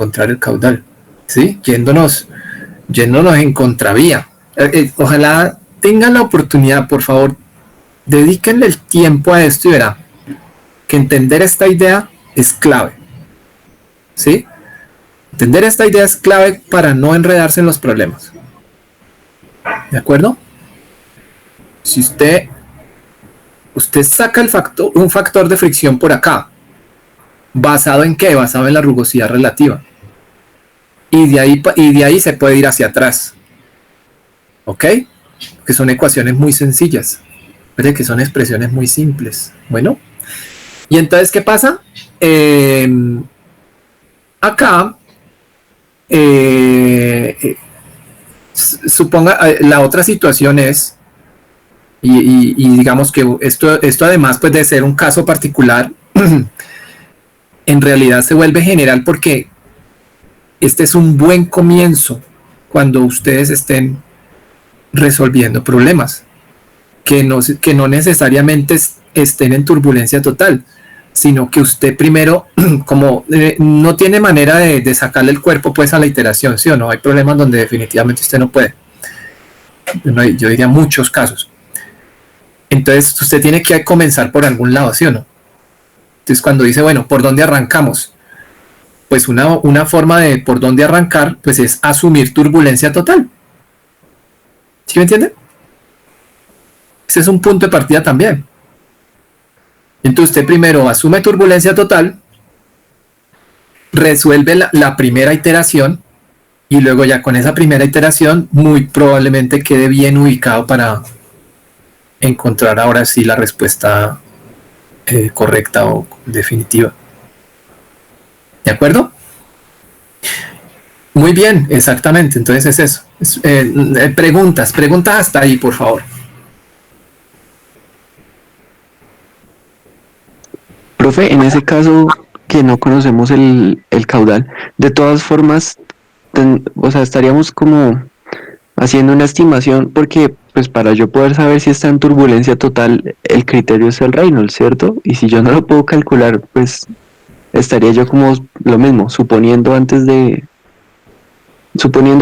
encontrar el caudal, ¿sí? Yéndonos en contravía. Ojalá tengan la oportunidad, por favor, dedíquenle el tiempo a esto y verán que entender esta idea es clave, ¿sí? Entender esta idea es clave para no enredarse en los problemas. ¿De acuerdo? Si usted saca un factor de fricción por acá, ¿basado en qué? Basado en la rugosidad relativa. Y de ahí se puede ir hacia atrás. ¿Ok? Que son ecuaciones muy sencillas. Parece que son expresiones muy simples. Bueno. Y entonces, ¿qué pasa? Acá, suponga, la otra situación es, y digamos que esto además pues, de ser un caso particular, en realidad se vuelve general porque este es un buen comienzo cuando ustedes estén resolviendo problemas que no necesariamente estén en turbulencia total, sino que usted primero, como no tiene manera de sacarle el cuerpo pues a la iteración, ¿sí o no? Hay problemas donde definitivamente usted no puede. Yo diría muchos casos. Entonces usted tiene que comenzar por algún lado, ¿sí o no? Entonces cuando dice, bueno, ¿por dónde arrancamos? Pues una forma de por dónde arrancar pues es asumir turbulencia total. ¿Sí me entiende? Ese es un punto de partida también. Entonces usted primero asume turbulencia total, resuelve la primera iteración y luego ya con esa primera iteración muy probablemente quede bien ubicado para encontrar ahora sí la respuesta correcta o definitiva. ¿De acuerdo? Muy bien, exactamente. Entonces es eso. Preguntas hasta ahí, por favor. Profe, en ese caso que no conocemos el caudal, de todas formas, o sea, estaríamos como haciendo una estimación porque, pues para yo poder saber si está en turbulencia total, el criterio es el Reynolds, ¿cierto? Y si yo no lo puedo calcular, pues estaría yo como lo mismo, suponiendo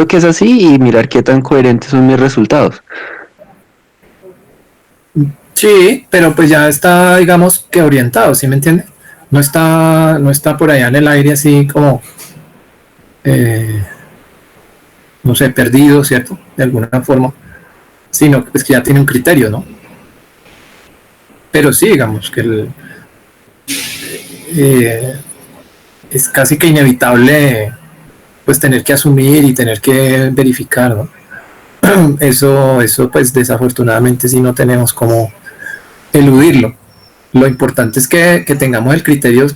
que es así y mirar qué tan coherentes son mis resultados. Sí, pero pues ya está, digamos, que orientado, ¿sí me entiende? No está por allá en el aire así como, no sé, perdido, ¿cierto? De alguna forma, sino pues que ya tiene un criterio, ¿no? Pero sí, digamos que es casi que inevitable pues tener que asumir y tener que verificar, ¿no? Eso pues desafortunadamente sí no tenemos como eludirlo. Lo importante es que tengamos criterios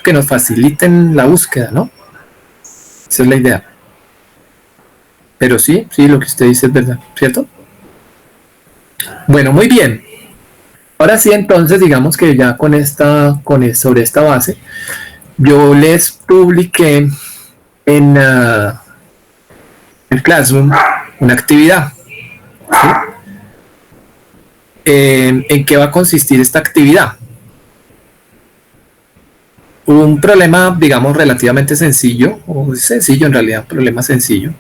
que nos faciliten la búsqueda, ¿no? Esa es la idea. Pero sí, lo que usted dice es verdad, ¿cierto? Bueno, muy bien. Ahora sí, entonces, digamos que ya sobre esta base, yo les publiqué en el Classroom una actividad. ¿Sí? ¿En qué va a consistir esta actividad? Un problema, digamos, relativamente sencillo, o sencillo en realidad, un problema sencillo,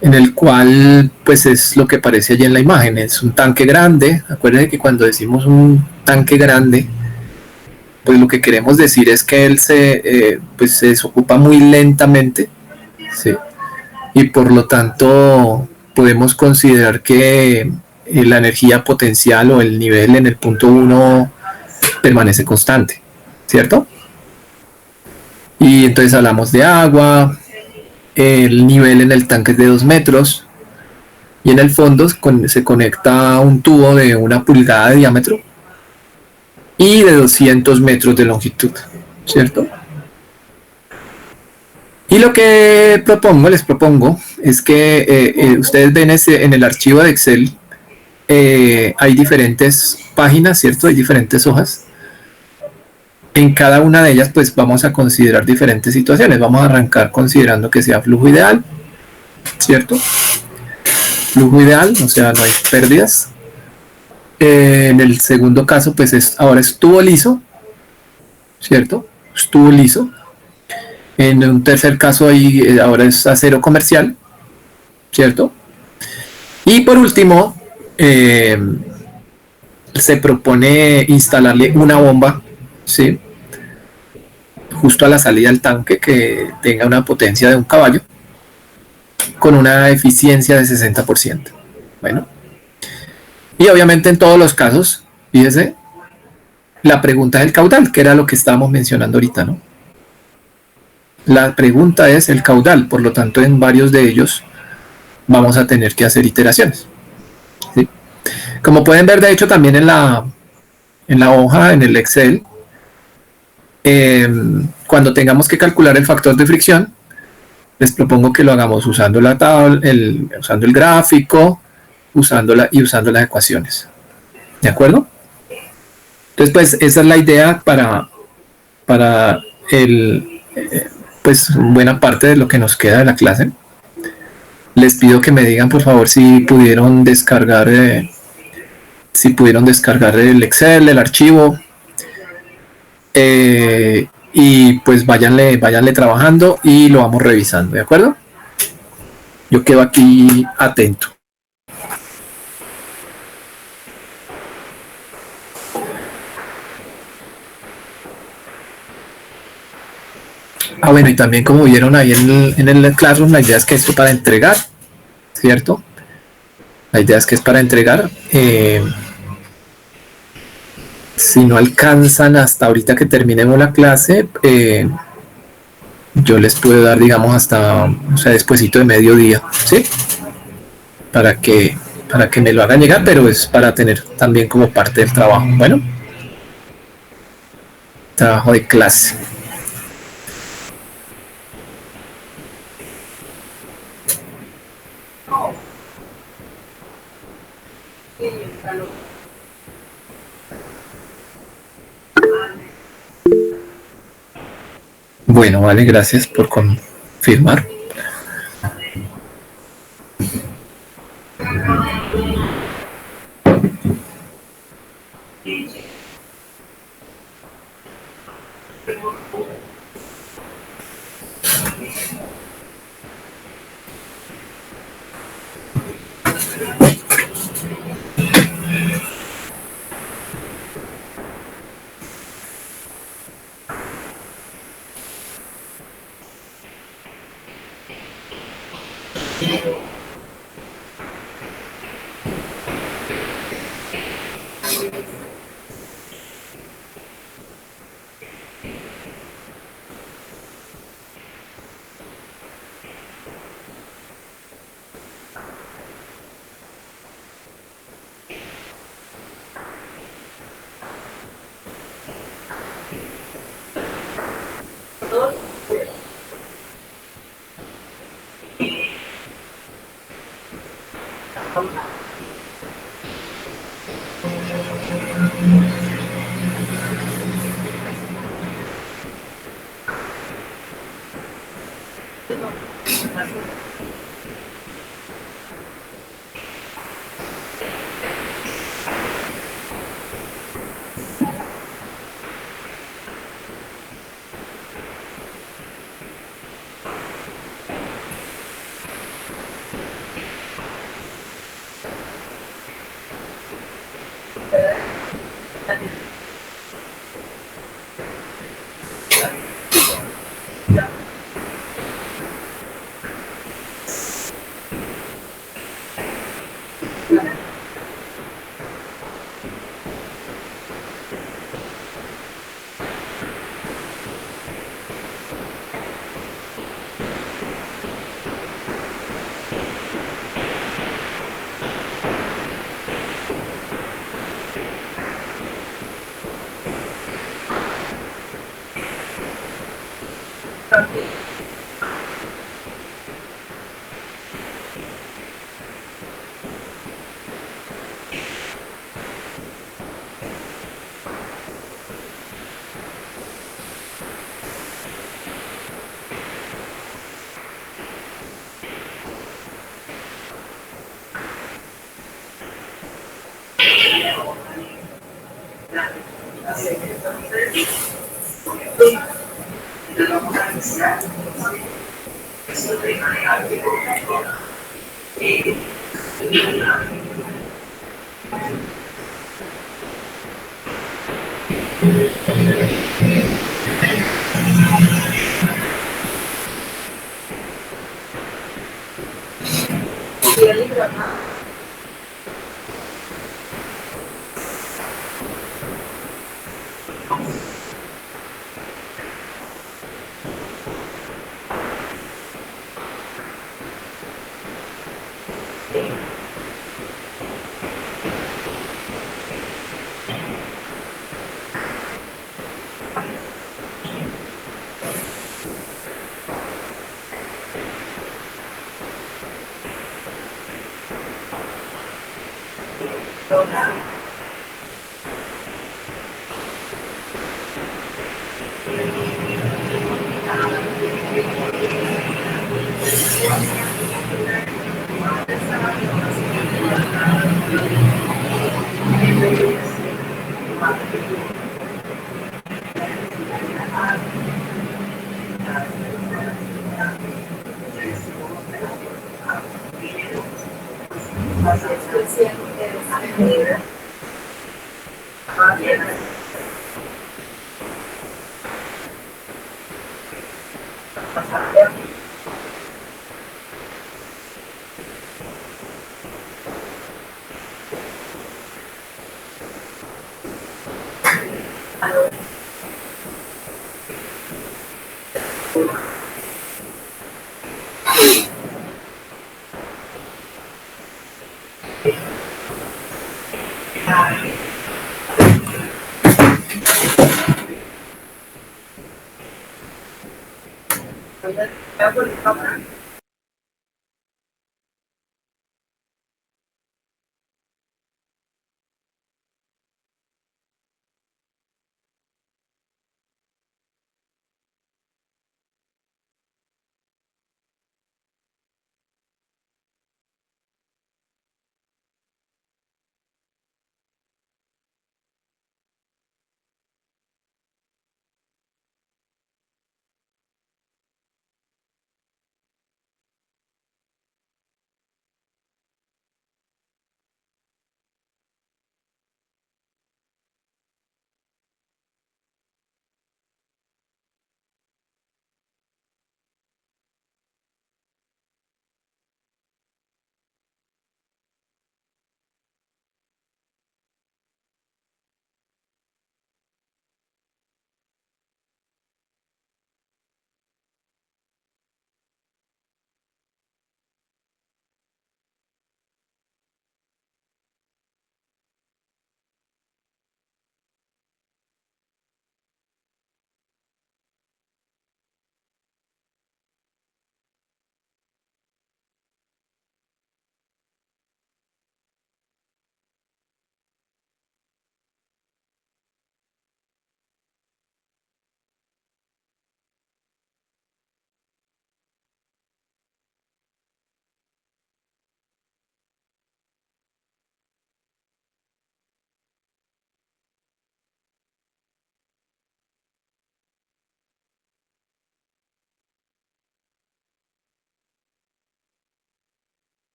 en el cual, pues es lo que aparece allí en la imagen, es un tanque grande. Acuérdense que cuando decimos un tanque grande, pues lo que queremos decir es que él se desocupa muy lentamente, ¿sí? Y por lo tanto podemos considerar que la energía potencial o el nivel en el punto 1 permanece constante, ¿cierto? Y entonces hablamos de agua, el nivel en el tanque es de 2 metros y en el fondo se conecta un tubo de 1 pulgada de diámetro y de 200 metros de longitud, ¿cierto? Y lo que les propongo es que ustedes ven en el archivo de Excel, hay diferentes páginas, ¿cierto? Hay diferentes hojas. En cada una de ellas, pues vamos a considerar diferentes situaciones. Vamos a arrancar considerando que sea flujo ideal, ¿cierto? Flujo ideal, o sea, no hay pérdidas. En el segundo caso, pues ahora es tubo liso, ¿cierto? Es tubo liso. En un tercer caso, ahí ahora es acero comercial, ¿cierto? Y por último, se propone instalarle una bomba, ¿sí? Justo a la salida del tanque que tenga una potencia de 1 caballo con una eficiencia de 60%. Bueno, y obviamente en todos los casos, fíjese, la pregunta es el caudal, que era lo que estábamos mencionando ahorita, ¿no? La pregunta es el caudal, por lo tanto en varios de ellos vamos a tener que hacer iteraciones, ¿sí? Como pueden ver, de hecho, también en la hoja, en el Excel, cuando tengamos que calcular el factor de fricción, les propongo que lo hagamos usando la tabla, usando el gráfico, usando las ecuaciones. ¿De acuerdo? Entonces, pues esa es la idea para pues buena parte de lo que nos queda de la clase. Les pido que me digan, por favor, si pudieron descargar el Excel, el archivo, y pues váyanle trabajando y lo vamos revisando, ¿de acuerdo? Yo quedo aquí atento. Bueno, y también como vieron ahí en el Classroom, la idea es que esto para entregar, ¿cierto? La idea es que es para entregar. Si no alcanzan hasta ahorita que terminemos la clase, yo les puedo dar, digamos, hasta, o sea, despuesito de mediodía, ¿sí? Para que me lo hagan llegar, pero es para tener también como parte del trabajo. Bueno, trabajo de clase. Bueno, vale, gracias por confirmar.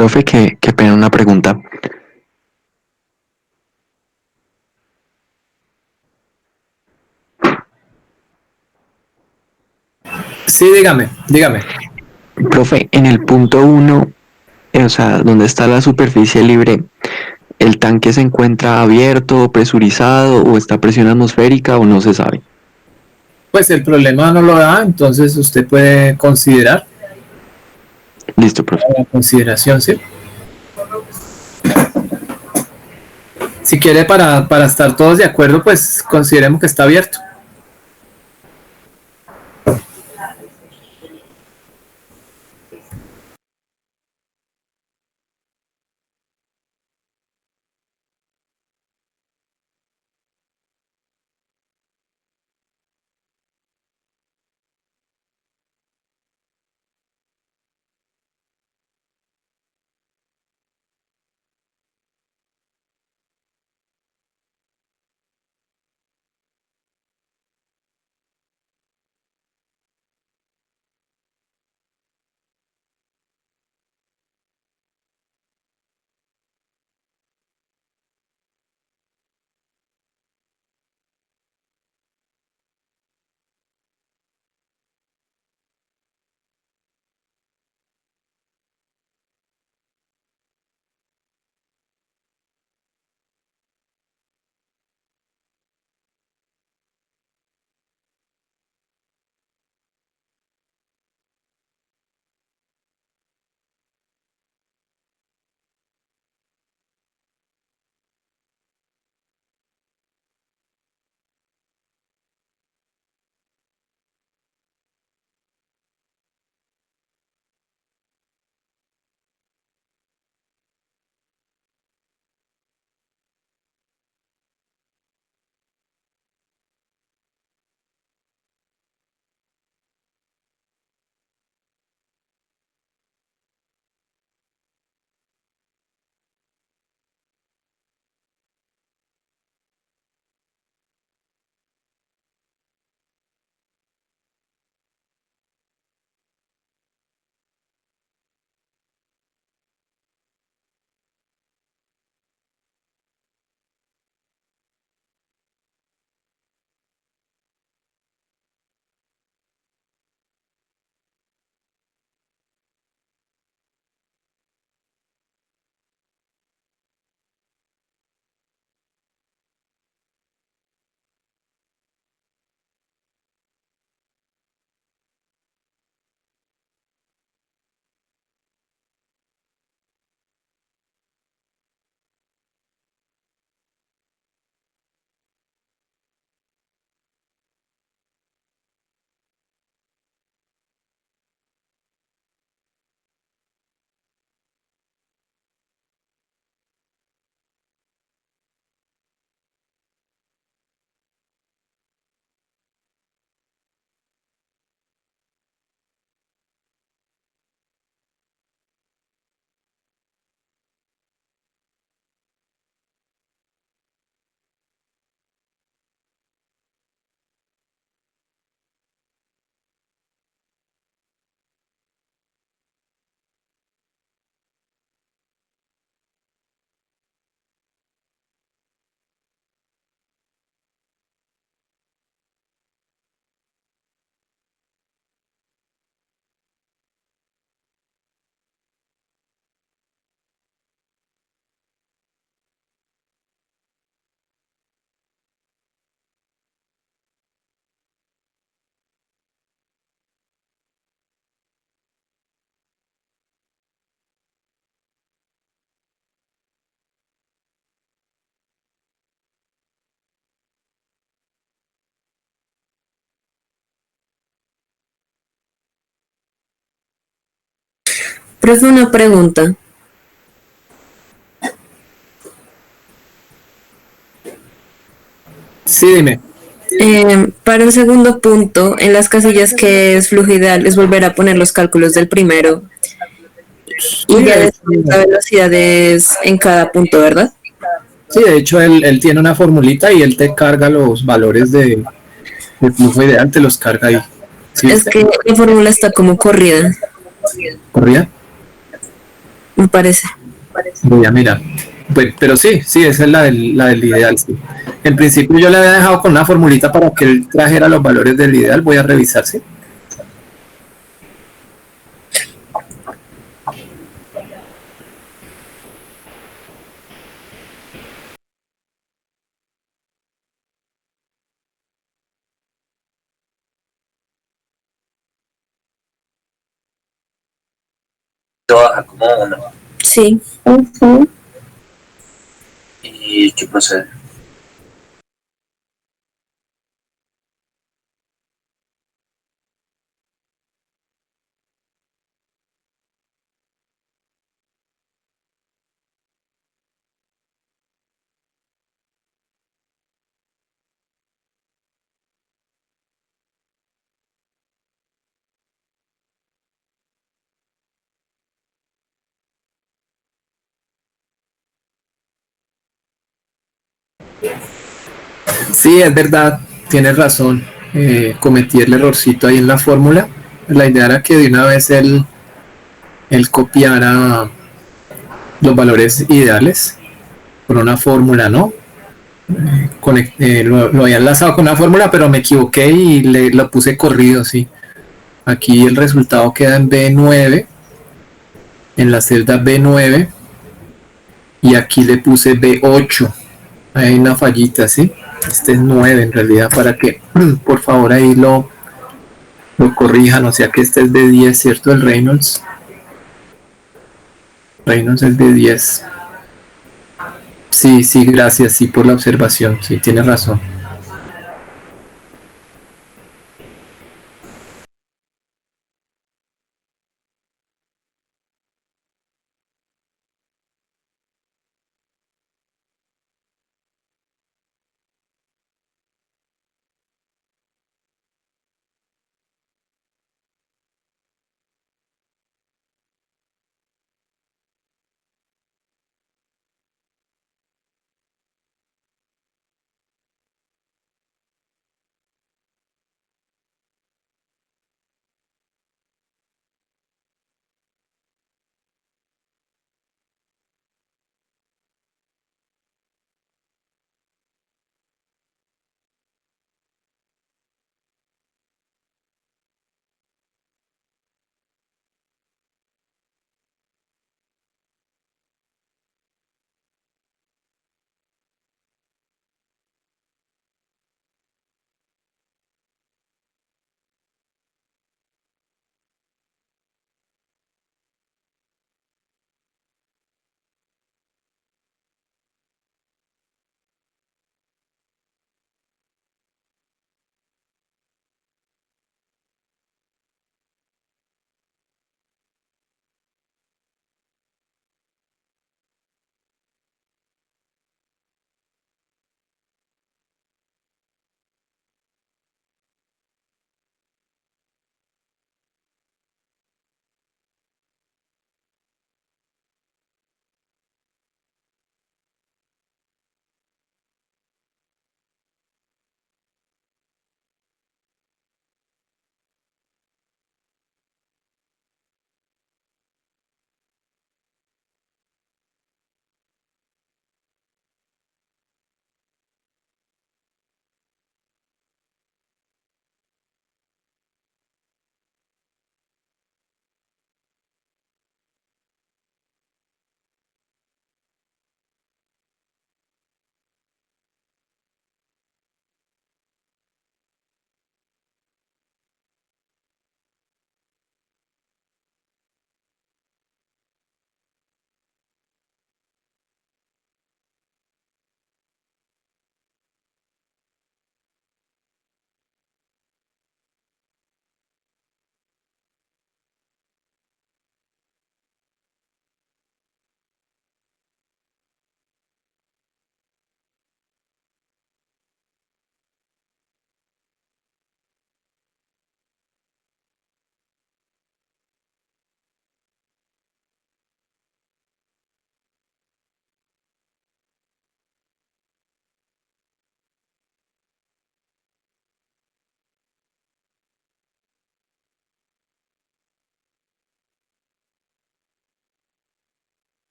Profe, qué pena una pregunta. Sí, dígame. Profe, en el punto 1, o sea, donde está la superficie libre, ¿el tanque se encuentra abierto, presurizado o está a presión atmosférica o no se sabe? Pues el problema no lo da, entonces usted puede considerar Listo, profe. la consideración, ¿sí? Si quiere para estar todos de acuerdo, pues consideremos que está abierto. Profe, una pregunta. Sí, dime. Para el segundo punto, en las casillas que es fluidal, es volver a poner los cálculos del primero Sí, y ya decir la velocidad es en cada punto, ¿verdad? sí, de hecho él tiene una formulita y él te carga los valores de flujo ideal, te los carga ahí. ¿Sí Es viste? que la fórmula está como corrida. ¿Corría? me parece. Voy a mirar. Pero sí, sí, esa es la del ideal. Sí. En principio yo le había dejado con una formulita para que él trajera los valores del ideal. Voy a revisar, ¿sí? Trabaja como uno. Sí. ¿Y qué procede? Sí, es verdad, tienes razón. Cometí el errorcito ahí en la fórmula. La idea era que de una vez él copiara los valores ideales con una fórmula, ¿no? Lo había enlazado con una fórmula, pero me equivoqué y lo puse corrido, sí. Aquí el resultado queda en B9, en la celda B9, y aquí le puse B8. Hay una fallita, ¿sí? Este es 9 en realidad, para que por favor ahí lo corrijan, o sea que este es B10, ¿cierto? El Reynolds. Reynolds es B10. Sí, sí, gracias, sí, por la observación, sí, tienes razón.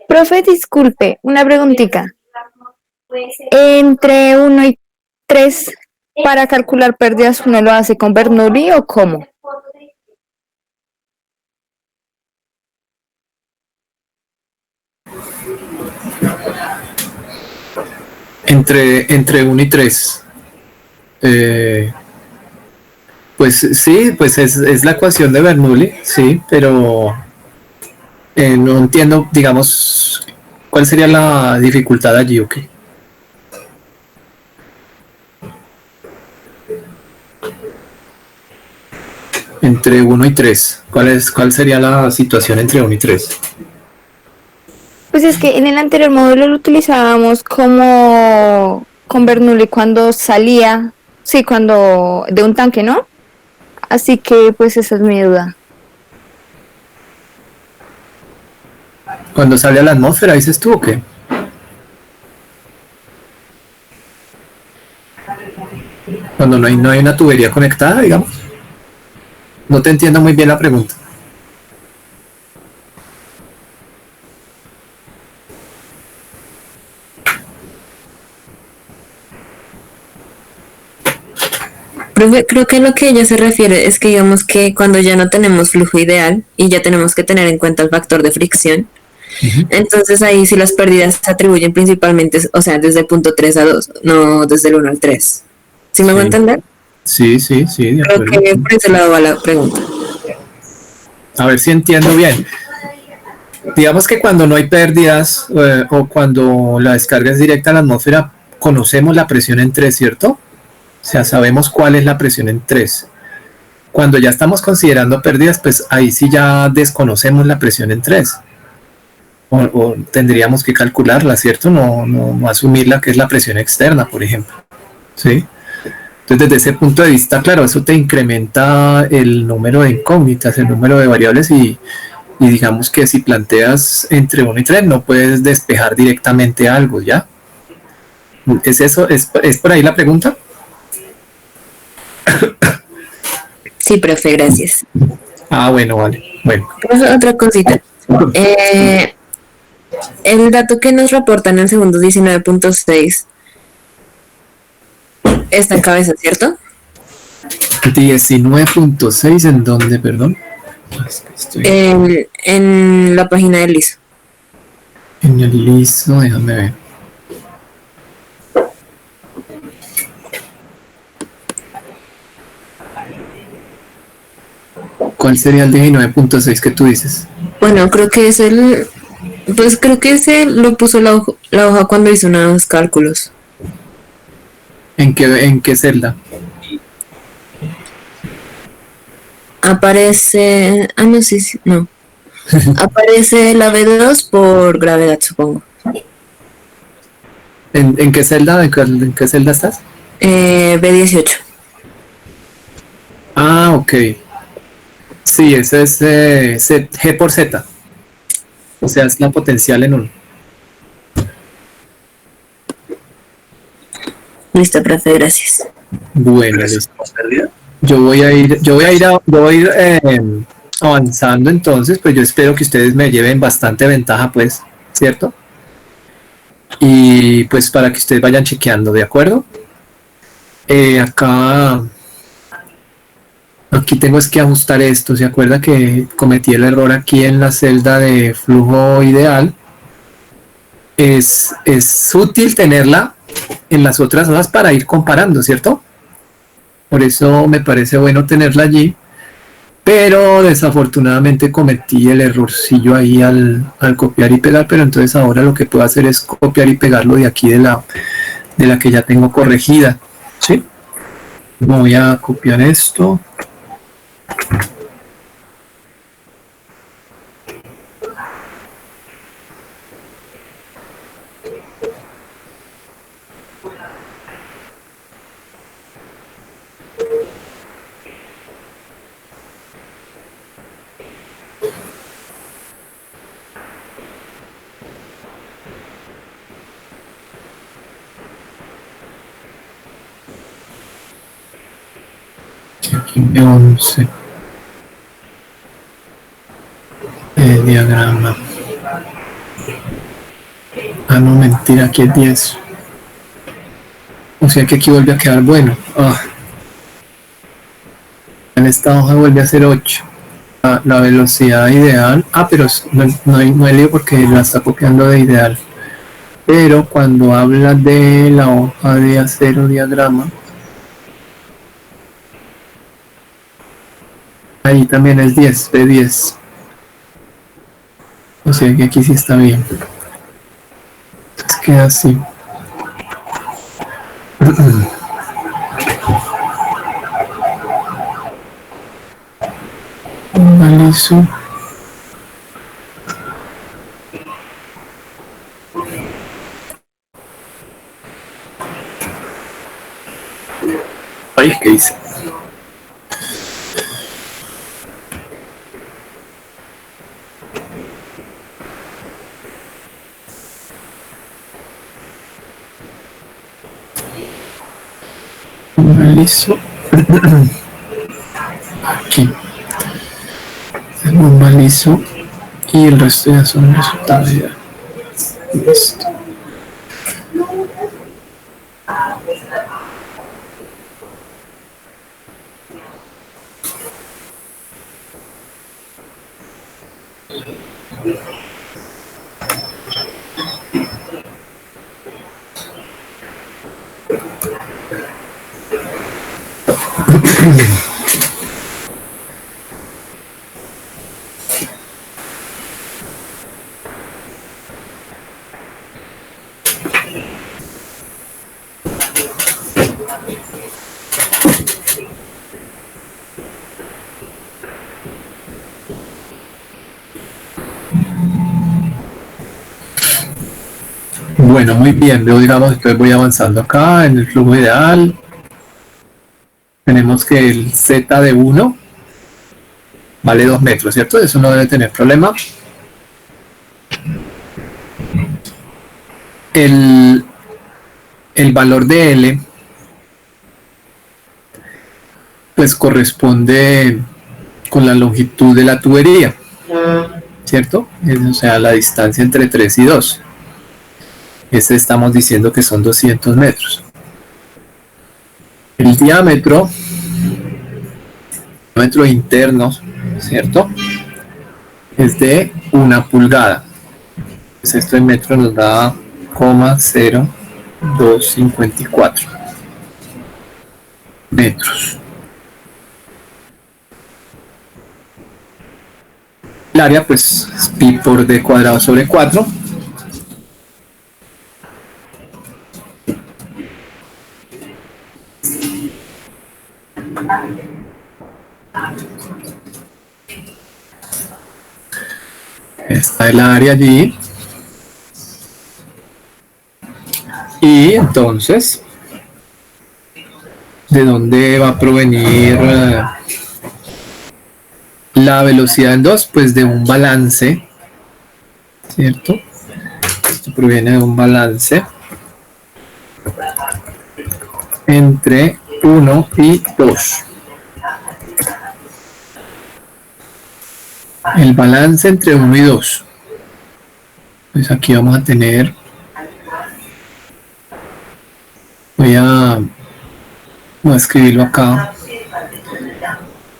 Profe, disculpe, una preguntita. Entre 1 y 3, para calcular pérdidas, ¿uno lo hace con Bernoulli o cómo? Entre 1 y 3. Pues sí, pues es la ecuación de Bernoulli, sí, pero no entiendo, digamos, cuál sería la dificultad allí, ¿ok? Entre 1 y 3. ¿Cuál sería la situación entre 1 y 3? Pues es que en el anterior módulo lo utilizábamos como con Bernoulli cuando salía, sí, cuando de un tanque, ¿no? Así que pues esa es mi duda. Cuando sale a la atmósfera, dices tú, ¿o qué? Cuando no hay una tubería conectada, digamos. No te entiendo muy bien la pregunta. Profe, creo que lo que ella se refiere es que digamos que cuando ya no tenemos flujo ideal y ya tenemos que tener en cuenta el factor de fricción, entonces ahí sí las pérdidas se atribuyen principalmente, o sea, desde el punto 3 a 2, no desde el 1 al 3. ¿Sí me va a Sí, entender? sí, de Creo acuerdo. que por ese lado va la pregunta. A ver si entiendo bien. Digamos que cuando no hay pérdidas o cuando la descarga es directa a la atmósfera, conocemos la presión en 3, ¿cierto? O sea, sabemos cuál es la presión en 3. Cuando ya estamos considerando pérdidas, pues ahí sí ya desconocemos la presión en 3. O tendríamos que calcularla, ¿cierto? No asumirla que es la presión externa, por ejemplo. ¿Sí? Entonces, desde ese punto de vista, claro, eso te incrementa el número de incógnitas, el número de variables y digamos que si planteas entre 1 y 3 no puedes despejar directamente algo, ¿ya? ¿Es eso? ¿Es por ahí la pregunta? Sí, profe, gracias. Ah, bueno, vale. Bueno. Profe, otra cosita. El dato que nos reportan en el segundo 19.6 está en cabeza, ¿cierto? 19.6, ¿en dónde, perdón? En la página del ISO. En el listo, déjame ver. ¿Cuál sería el 19.6 que tú dices? Bueno, creo que es pues creo que ese lo puso la hoja cuando hizo unos cálculos. ¿En qué celda? Aparece, no, sí, no. Aparece la B2 por gravedad, supongo. ¿En qué celda? ¿En qué celda estás? B18. Ah, ok. Sí, ese es G por Z. O sea, es la potencial en 1. Listo, profe, gracias. Bueno, listo. Yo voy a ir avanzando entonces, pues yo espero que ustedes me lleven bastante ventaja, pues, ¿cierto? Y pues para que ustedes vayan chequeando, ¿de acuerdo? Aquí tengo es que ajustar esto. ¿Se acuerda que cometí el error aquí en la celda de flujo ideal? Es útil tenerla en las otras hojas para ir comparando, ¿cierto? Por eso me parece bueno tenerla allí, pero desafortunadamente cometí el errorcillo ahí al copiar y pegar, pero entonces ahora lo que puedo hacer es copiar y pegarlo de aquí de la que ya tengo corregida, ¿sí? Voy a copiar esto. Aquí 11. El diagrama. Ah, no, mentira, aquí es 10. O sea que aquí vuelve a quedar bueno. En esta hoja vuelve a ser 8. La velocidad ideal. Pero no hay lío porque la está copiando de ideal. Pero cuando habla de la hoja de acero diagrama, ahí también es 10, de 10. O sea que aquí sí está bien. Entonces queda así. Analizo. Ay, ¿qué hice? Analizo. Aquí. Normalizo. Y el resto ya son resultados ya. Listo. Bueno, muy bien, luego digamos, entonces voy avanzando acá en el flujo ideal. Tenemos que el Z de 1 vale 2 metros, ¿cierto? Eso no debe tener problema. El valor de L pues corresponde con la longitud de la tubería, ¿cierto? O sea, la distancia entre 3 y 2. Estamos diciendo que son 200 metros. El diámetro interno, ¿cierto? Es de 1 pulgada. Pues esto en metros nos da 0,0254 metros. El área pues es pi por d cuadrado sobre 4. Está el área allí. Y entonces, ¿de dónde va a provenir la velocidad en 2? Pues de un balance, ¿cierto? Esto proviene de un balance entre 1 y 2. El balance entre 1 y 2. Pues aquí vamos a tener, voy a escribirlo acá,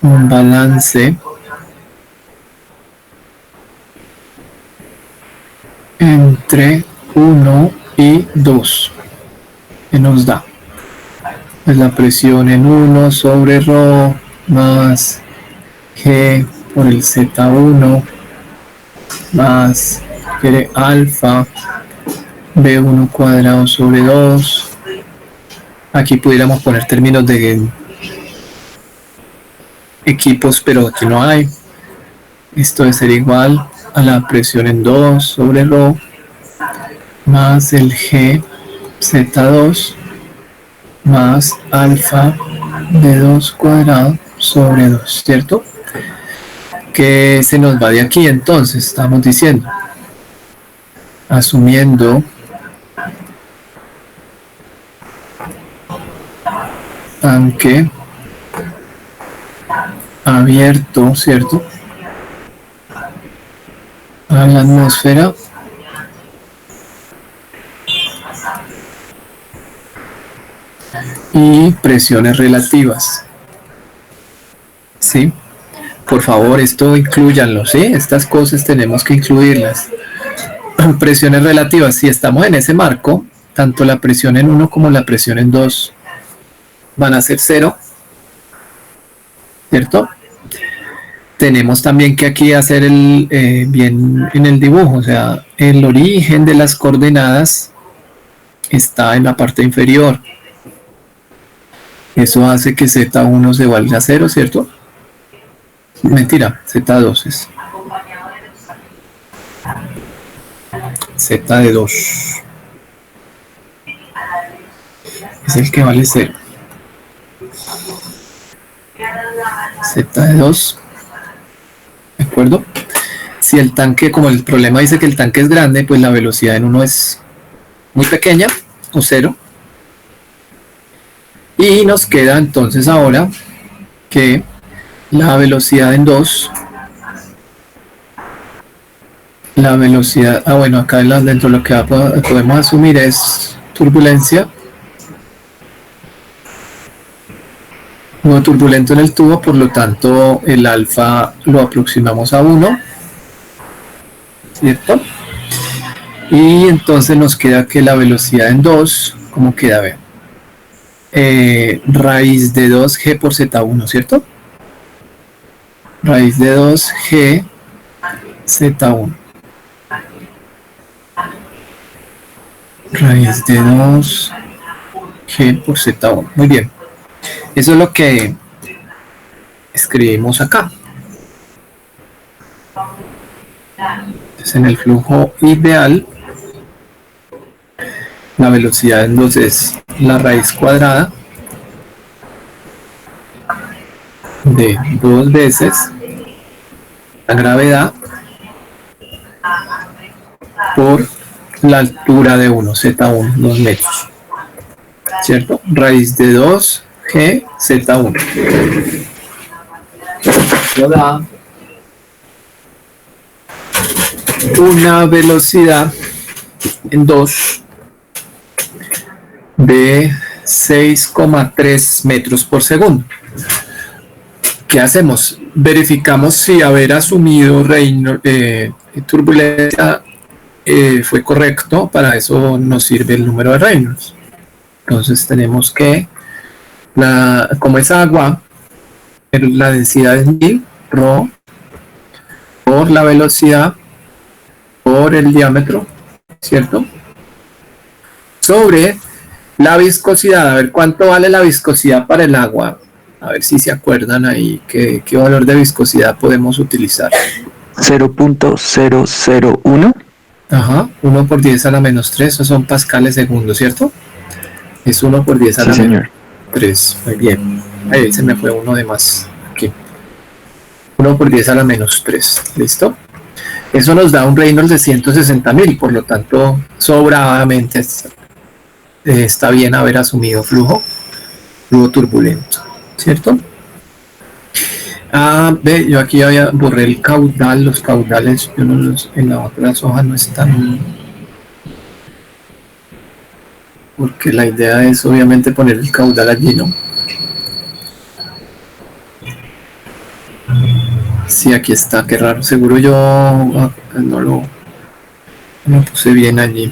un balance entre 1 y 2, que nos da pues la presión en 1 sobre ρ más G por el Z1 más alfa B1 cuadrado sobre 2. Aquí pudiéramos poner términos de equipos, pero aquí no hay. Esto debe ser igual a la presión en 2 sobre ρ más el G Z2 más alfa B2 cuadrado sobre 2, ¿cierto? Que se nos va de aquí, entonces estamos diciendo, asumiendo tanque abierto, ¿cierto?, a la atmósfera y presiones relativas. ¿Sí? Por favor, esto inclúyanlo, ¿sí? Estas cosas tenemos que incluirlas. Presiones relativas, si estamos en ese marco, tanto la presión en 1 como la presión en 2 van a ser 0, ¿cierto? Tenemos también que aquí hacer bien en el dibujo, o sea, el origen de las coordenadas está en la parte inferior. Eso hace que Z1 se valga 0, ¿cierto? Mentira, Z2 es. Z de 2 es el que vale 0. Z de 2, ¿de acuerdo? Si el tanque, como el problema dice que el tanque es grande, pues la velocidad en 1 es muy pequeña, o 0. Y nos queda entonces ahora que la velocidad en 2, la velocidad, bueno, acá dentro de lo que podemos asumir es turbulencia. Hubo turbulento en el tubo, por lo tanto el alfa lo aproximamos a 1, ¿cierto? Y entonces nos queda que la velocidad en 2, ¿cómo queda? Vean. Raíz de 2g por z1, ¿cierto? Raíz de 2g z1. Raíz de 2g por z1. Muy bien. Eso es lo que escribimos acá. Entonces, en el flujo ideal, la velocidad entonces es la raíz cuadrada de 2 veces la gravedad por la altura de 1, Z1, 2 metros, ¿cierto? Raíz de 2G, Z1. Eso da una velocidad en 2 de 6,3 metros por segundo. ¿Qué hacemos? Verificamos si haber asumido turbulencia fue correcto. Para eso nos sirve el número de Reynolds. Entonces tenemos que, como es agua, la densidad es 1000 ρ por la velocidad por el diámetro, ¿cierto? Sobre la viscosidad. A ver cuánto vale la viscosidad para el agua. A ver si se acuerdan ahí qué valor de viscosidad podemos utilizar. 0.001. Ajá, 1 por 10 a la menos 3, esos son pascales segundo, ¿cierto? Es 1 por 10 a la menos 3, muy bien. Ahí se me fue uno de más aquí. 1 por 10 a la menos 3, ¿listo? Eso nos da un Reynolds de 160.000, por lo tanto, sobradamente está bien haber asumido flujo turbulento, ¿cierto? Ve, yo aquí borré el caudal, los caudales, yo no en la otra hoja no están, porque la idea es obviamente poner el caudal allí, ¿no? Sí, aquí está, qué raro, seguro yo no lo puse bien allí.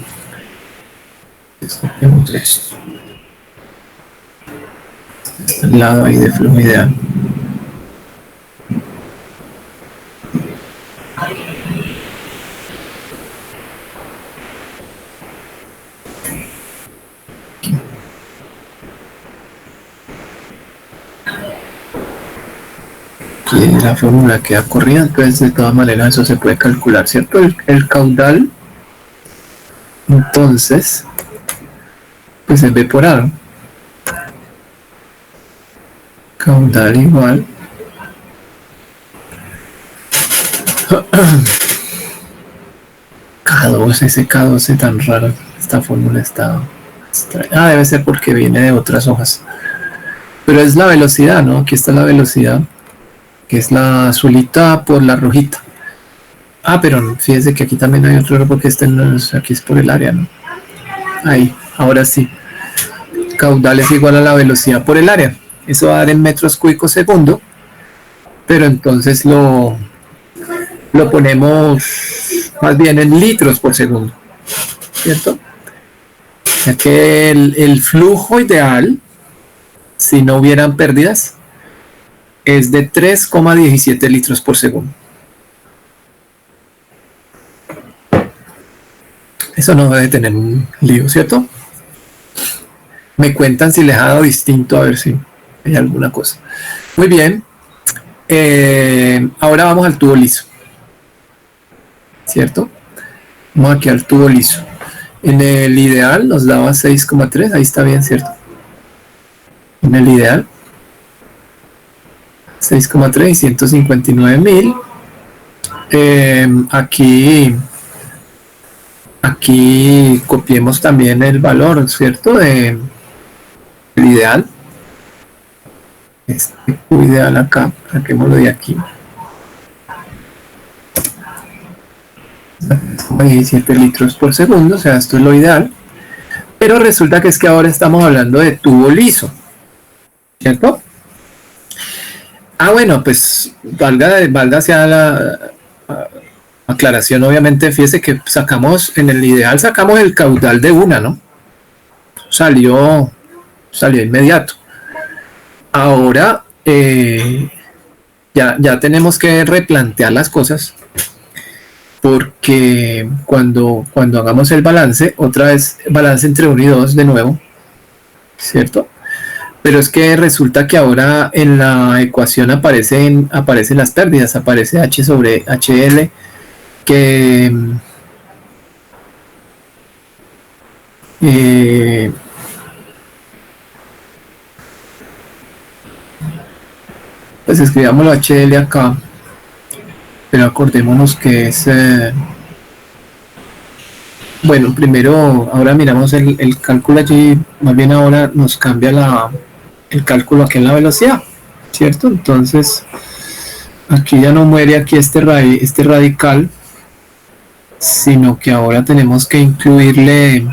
Al lado ahí de flujo ideal. Aquí la fórmula queda corrida, entonces de todas maneras eso se puede calcular, ¿cierto? El caudal, entonces, pues es B por A. Caudal igual K12, ese K12 tan raro, esta fórmula está extraña. Debe ser porque viene de otras hojas, pero es la velocidad, ¿no? Aquí está la velocidad, que es la azulita por la rojita. Pero fíjense que aquí también hay otro, porque aquí es por el área, ¿no? Ahí, ahora sí. caudal es igual a la velocidad por el área. Eso va a dar en metros cúbicos segundo, pero entonces lo ponemos más bien en litros por segundo, ¿cierto? Ya que el flujo ideal, si no hubieran pérdidas, es de 3,17 litros por segundo. Eso no debe tener un lío, ¿cierto? Me cuentan si les ha dado distinto, a ver si hay alguna cosa. Muy bien. Ahora vamos al tubo liso, ¿cierto? Vamos aquí al tubo liso. En el ideal nos daba 6,3, ahí está bien, ¿cierto? En el ideal 6,3 y 159,000. Aquí copiemos también el valor, ¿cierto? El ideal. Este ideal acá, saquémoslo de aquí. 17 litros por segundo, o sea, esto es lo ideal. Pero resulta que es que ahora estamos hablando de tubo liso, ¿cierto? Bueno, pues valga sea la aclaración, obviamente, fíjese que sacamos, en el ideal sacamos el caudal de una, ¿no? Salió inmediato. Ahora ya tenemos que replantear las cosas, porque cuando hagamos el balance, otra vez balance entre 1 y 2 de nuevo, ¿cierto? Pero es que resulta que ahora en la ecuación aparecen las pérdidas, aparece H sobre HL, que pues escribámoslo HL acá, pero acordémonos que es bueno, primero ahora miramos el cálculo allí, más bien ahora nos cambia el cálculo aquí en la velocidad, ¿cierto? Entonces aquí ya no muere aquí este radical, sino que ahora tenemos que incluirle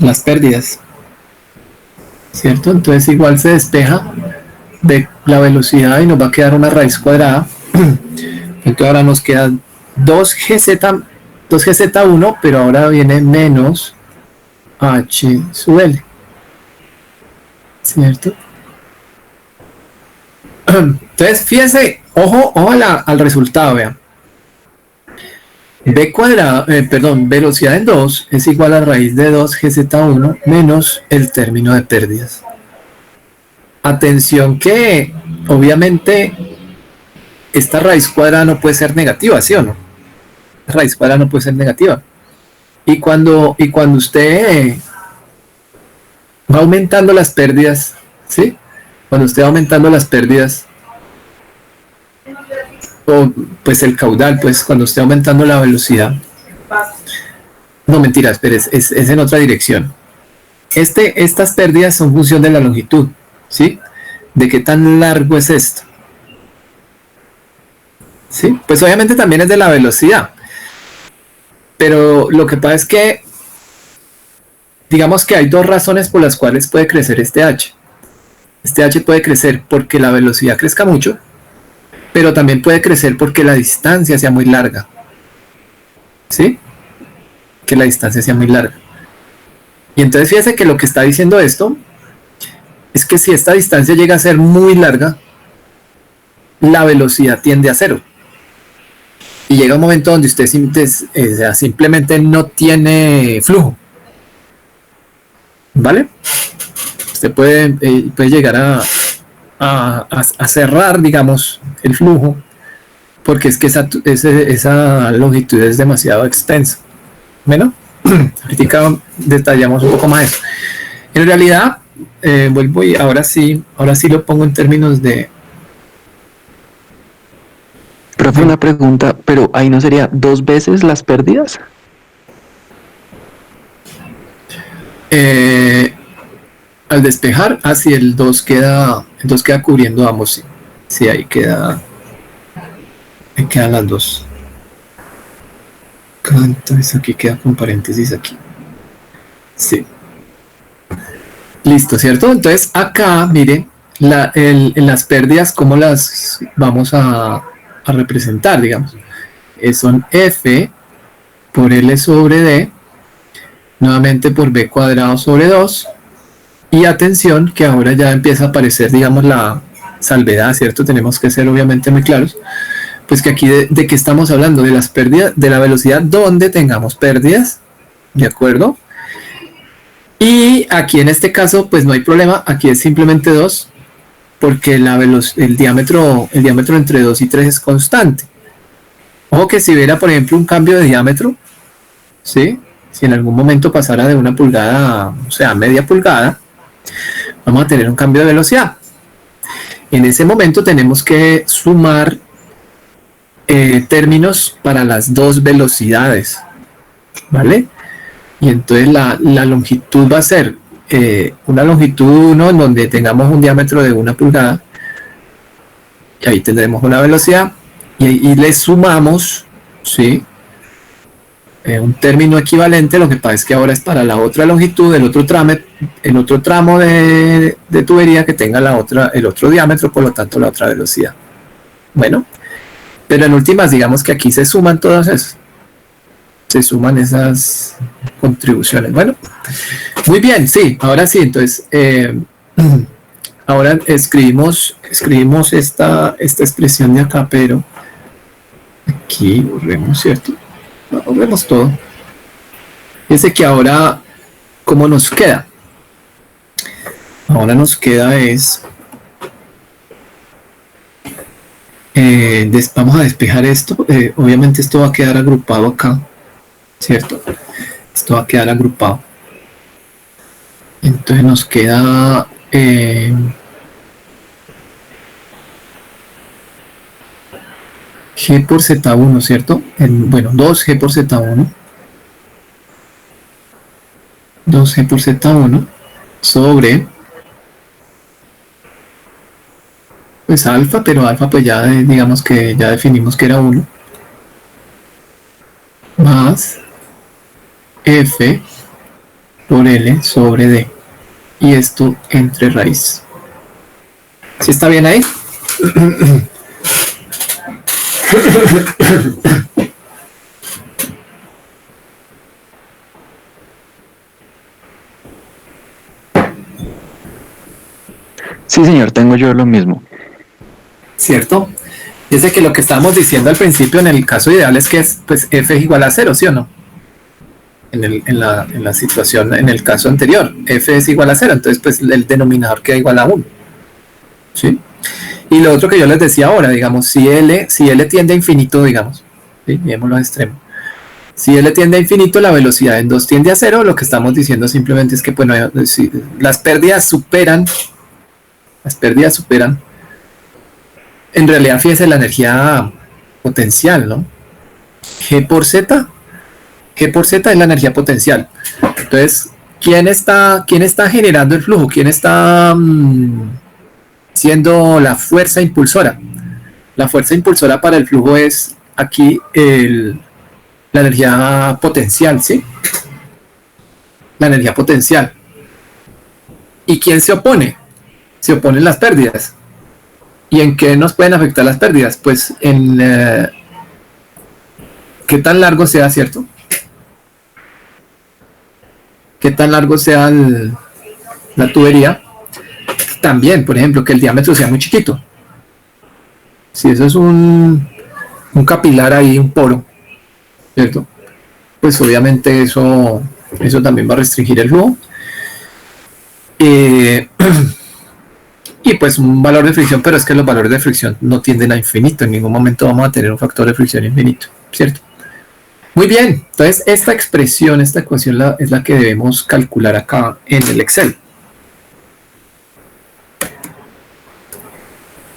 las pérdidas, ¿cierto? Entonces igual se despeja de la velocidad y nos va a quedar una raíz cuadrada. Entonces ahora nos queda 2GZ1, pero ahora viene menos H sub L, ¿cierto? Entonces fíjense, ojo al resultado, vean. B cuadrado, velocidad en 2 es igual a raíz de 2GZ1 menos el término de pérdidas. Atención que obviamente esta raíz cuadrada no puede ser negativa, ¿sí o no? La raíz cuadrada no puede ser negativa. Y cuando usted va aumentando las pérdidas, ¿sí? Cuando usted va aumentando las pérdidas, o pues el caudal, pues cuando esté aumentando la velocidad, no, mentira, espere, es en otra dirección. Estas pérdidas son función de la longitud, ¿sí? De qué tan largo es esto, ¿sí? Pues obviamente también es de la velocidad, pero lo que pasa es que digamos que hay dos razones por las cuales puede crecer este H. Este H puede crecer porque la velocidad crezca mucho, pero también puede crecer porque la distancia sea muy larga, ¿sí? Que la distancia sea muy larga. Y entonces fíjese que lo que está diciendo esto es que si esta distancia llega a ser muy larga, la velocidad tiende a cero. Y llega un momento donde usted simplemente no tiene flujo, ¿vale? Usted puede llegar a cerrar, digamos, el flujo, porque es que esa longitud es demasiado extensa. Bueno, ahorita detallamos un poco más eso. En realidad, vuelvo y ahora sí lo pongo en términos de... Profe, una pregunta, pero ahí no sería 2 veces las pérdidas. Al despejar, así el 2 queda cubriendo ambos, sí. Sí, ahí quedan las dos. Entonces aquí queda con paréntesis aquí. Sí. Listo, ¿cierto? Entonces acá, mire, las pérdidas, ¿cómo las vamos a representar, digamos? Son F por L sobre D, nuevamente por B cuadrado sobre 2, y atención que ahora ya empieza a aparecer, digamos, la salvedad, ¿cierto? Tenemos que ser obviamente muy claros, pues que aquí de qué estamos hablando, de las pérdidas, de la velocidad donde tengamos pérdidas, ¿de acuerdo? Y aquí en este caso, pues no hay problema, aquí es simplemente 2, porque el diámetro entre 2 y 3 es constante. Ojo que si hubiera, por ejemplo, un cambio de diámetro, ¿sí? Si en algún momento pasara de 1 pulgada, o sea, media pulgada, vamos a tener un cambio de velocidad. En ese momento tenemos que sumar términos para las dos velocidades, ¿vale? Y entonces la longitud va a ser una longitud 1 en donde tengamos un diámetro de 1 pulgada, y ahí tendremos una velocidad, y le sumamos, ¿sí? Un término equivalente. Lo que pasa es que ahora es para la otra longitud, el otro tramo de tubería que tenga el otro diámetro, por lo tanto la otra velocidad. Bueno, pero en últimas, digamos que aquí se suman todas esas. Se suman esas contribuciones. Bueno, muy bien, sí, ahora sí, entonces, ahora escribimos esta expresión de acá, pero aquí borremos, ¿cierto? No, borremos todo. Fíjense que ahora, ¿cómo nos queda? Ahora nos queda es, vamos a despejar esto, obviamente esto va a quedar agrupado acá, ¿cierto? Esto va a quedar agrupado. Entonces nos queda G por Z1, ¿cierto? Bueno, 2G por Z1. 2G por Z1 sobre, pues alfa, pero alfa pues ya digamos que ya definimos que era 1, más F por L sobre D, y esto entre raíz. ¿Sí está bien ahí? Sí, señor, tengo yo lo mismo. ¿Cierto? Desde que lo que estábamos diciendo al principio en el caso ideal es que pues, F es igual a 0, ¿sí o no? En la situación, en el caso anterior, F es igual a 0, entonces pues el denominador queda igual a 1. ¿Sí? Y lo otro que yo les decía ahora, digamos, si L tiende a infinito, digamos, ¿sí? Miremos los extremos. Si L tiende a infinito, la velocidad en 2 tiende a 0, lo que estamos diciendo simplemente es que bueno, si las pérdidas superan, en realidad fíjese la energía potencial, ¿no? G por Z es la energía potencial. Entonces, ¿quién está generando el flujo? ¿Quién está siendo la fuerza impulsora? La fuerza impulsora para el flujo es aquí la energía potencial, ¿sí? La energía potencial. ¿Y quién se opone? Se oponen las pérdidas. ¿Y en qué nos pueden afectar las pérdidas? Pues en qué tan largo sea, ¿cierto? Qué tan largo sea la tubería. También, por ejemplo, que el diámetro sea muy chiquito. Si eso es un capilar ahí, un poro, ¿cierto? Pues obviamente eso también va a restringir el flujo. Y pues un valor de fricción, pero es que los valores de fricción no tienden a infinito. En ningún momento vamos a tener un factor de fricción infinito, ¿cierto? Muy bien, entonces esta expresión, esta ecuación es la que debemos calcular acá en el Excel.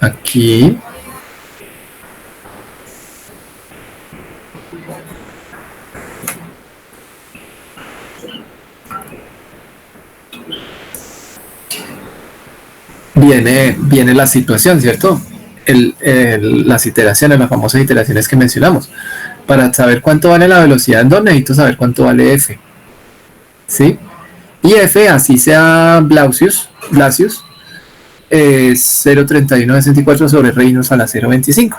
Aquí. Viene la situación, ¿cierto? Las iteraciones, las famosas iteraciones que mencionamos. Para saber cuánto vale la velocidad en 2, necesito saber cuánto vale F. ¿Sí? Y F, así sea Blasius, es 0.3164 sobre Reynolds a la 0.25.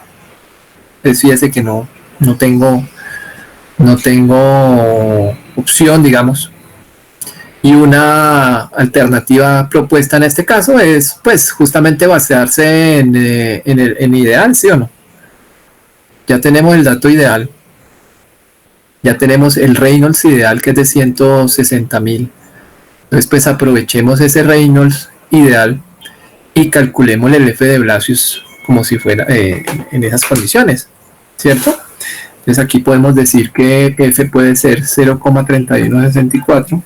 Entonces fíjese que no tengo opción, digamos. Y una alternativa propuesta en este caso es, pues, justamente basarse en ideal, ¿sí o no? Ya tenemos el dato ideal. Ya tenemos el Reynolds ideal, que es de 160.000. Entonces, pues, aprovechemos ese Reynolds ideal y calculemos el F de Blasius como si fuera en esas condiciones, ¿cierto? Entonces, aquí podemos decir que F puede ser 0,3164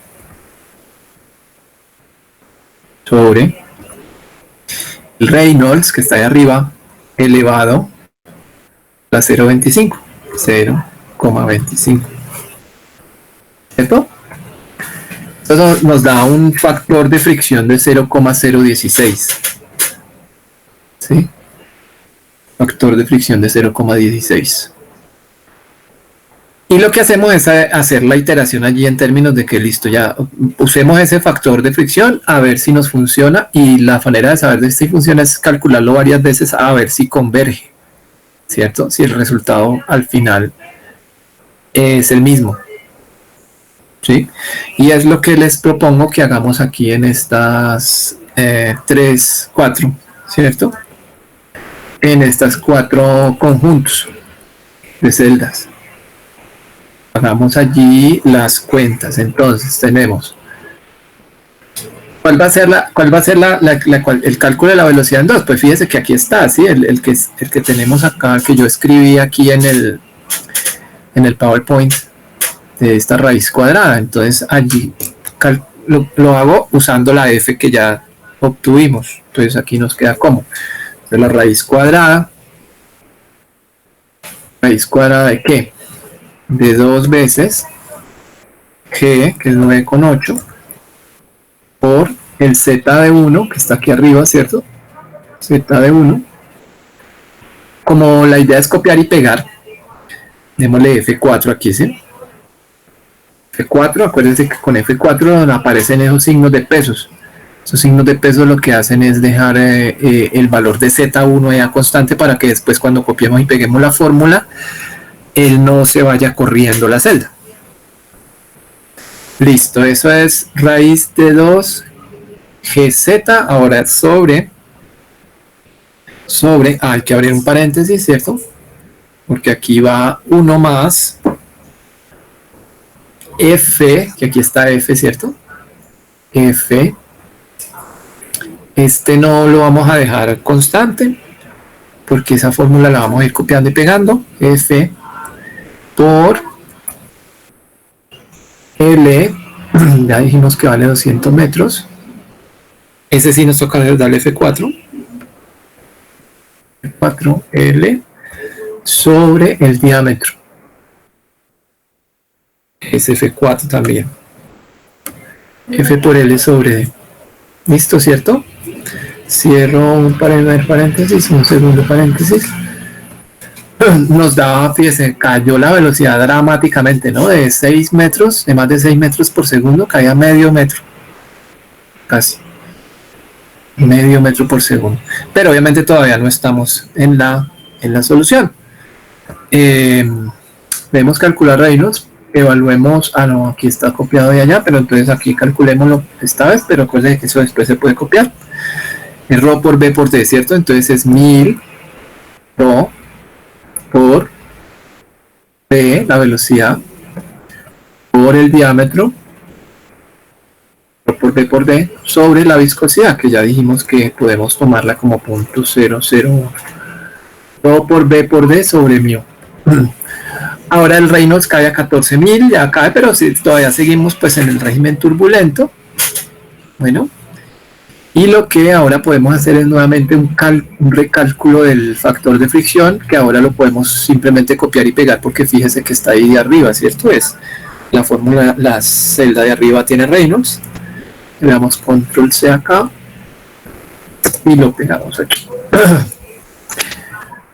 sobre el Reynolds, que está ahí arriba, elevado a 0.25, 0,25, ¿cierto? Eso nos da un factor de fricción de 0,016, ¿sí? Factor de fricción de 0,16. Y lo que hacemos es hacer la iteración allí en términos de que listo, ya usemos ese factor de fricción a ver si nos funciona, y la manera de saber si funciona es calcularlo varias veces a ver si converge, ¿cierto? Si el resultado al final es el mismo, ¿sí? Y es lo que les propongo que hagamos aquí en estas 4, ¿cierto? En estas 4 conjuntos de celdas. Hagamos allí las cuentas. Entonces tenemos, ¿cuál va a ser el cálculo de la velocidad en 2? Pues fíjese que aquí está, ¿sí? El que tenemos acá, que yo escribí aquí en el PowerPoint de esta raíz cuadrada. Entonces allí lo hago usando la F que ya obtuvimos. Entonces aquí nos queda como la raíz cuadrada de ¿qué? De 2 veces G, que es 9,8, por el Z de 1, que está aquí arriba, ¿cierto? Z de 1. Como la idea es copiar y pegar, démosle F4 aquí, ¿sí? F4, acuérdense que con F4 aparecen esos signos de pesos. Esos signos de pesos lo que hacen es dejar el valor de Z1 ya constante para que después, cuando copiemos y peguemos la fórmula, él no se vaya corriendo la celda. Listo, eso es raíz de 2 GZ. Ahora sobre, hay que abrir un paréntesis, ¿cierto? Porque aquí va uno más F, que aquí está F, ¿cierto? F. Este no lo vamos a dejar constante, porque esa fórmula la vamos a ir copiando y pegando. F por L, ya dijimos que vale 200 metros. Ese sí nos toca darle F4. F4L sobre el diámetro. Es F4 también. F por L sobre D. ¿Listo, cierto? Cierro un paréntesis, un segundo paréntesis. Nos da, fíjese, cayó la velocidad dramáticamente, ¿no? De 6 metros, de más de 6 metros por segundo, caía medio metro. Casi. Medio metro por segundo. Pero obviamente todavía no estamos en la solución. Debemos calcular Reynolds. Evaluemos, no, aquí está copiado de allá, pero entonces aquí calculémoslo esta vez, pero recuerden que eso después se puede copiar. Es ρ por b por d, ¿cierto? Entonces es 1000 ρ por b, la velocidad, por el diámetro, por b por d, sobre la viscosidad, que ya dijimos que podemos tomarla como 0.001. ρ por b por d sobre μ. Ahora el Reynolds cae a 14.000, ya cae, pero si todavía seguimos pues en el régimen turbulento. Bueno, y lo que ahora podemos hacer es nuevamente un recálculo del factor de fricción, que ahora lo podemos simplemente copiar y pegar, porque fíjese que está ahí de arriba, ¿cierto? Es la fórmula, la celda de arriba tiene Reynolds. Le damos control C acá y lo pegamos aquí.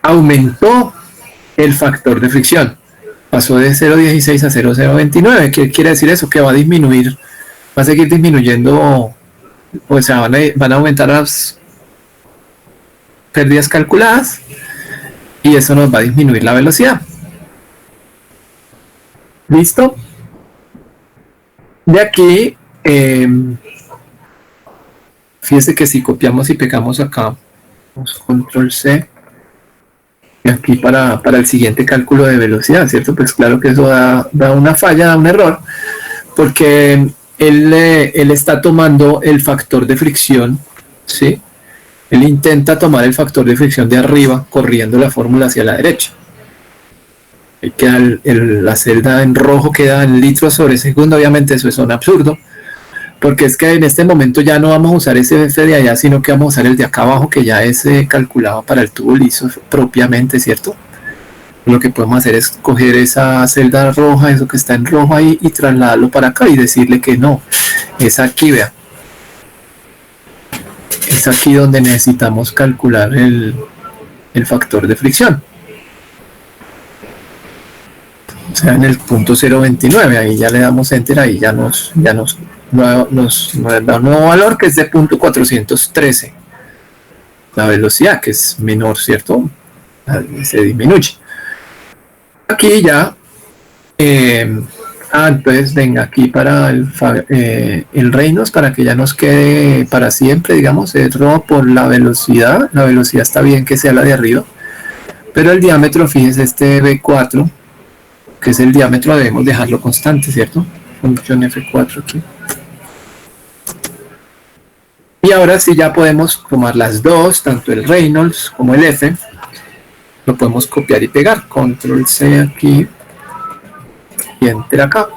Aumentó el factor de fricción. Pasó de 0.16 a 0.029. ¿Qué quiere decir eso? Que va a disminuir va a seguir disminuyendo, o sea, van a aumentar las pérdidas calculadas y eso nos va a disminuir la velocidad. ¿Listo? De aquí, fíjese que si copiamos y pegamos acá, control C, y aquí para el siguiente cálculo de velocidad, ¿cierto? Pues claro que eso da una falla, da un error, porque él está tomando el factor de fricción, ¿sí? Él intenta tomar el factor de fricción de arriba, corriendo la fórmula hacia la derecha. Ahí queda la celda en rojo, queda en litros sobre segundo. Obviamente eso es un absurdo, porque es que en este momento ya no vamos a usar ese F de allá, sino que vamos a usar el de acá abajo, que ya es calculado para el tubo liso propiamente, ¿cierto? Lo que podemos hacer es coger esa celda roja, eso que está en rojo ahí, y trasladarlo para acá y decirle que no, es aquí, vea. Es aquí donde necesitamos calcular el factor de fricción. O sea, en el punto 0.29, ahí ya le damos enter, ahí ya nos da un nuevo valor que es de punto 413. La velocidad, que es menor, ¿cierto? Se disminuye. Aquí ya, entonces venga aquí para el Reynolds, para que ya nos quede para siempre, digamos, es rho por la velocidad está bien que sea la de arriba, pero el diámetro, fíjese, este B4, que es el diámetro, debemos dejarlo constante, ¿cierto? Función F4 aquí. Y ahora sí ya podemos tomar las dos, tanto el Reynolds como el F, lo podemos copiar y pegar, control C aquí, y enter acá.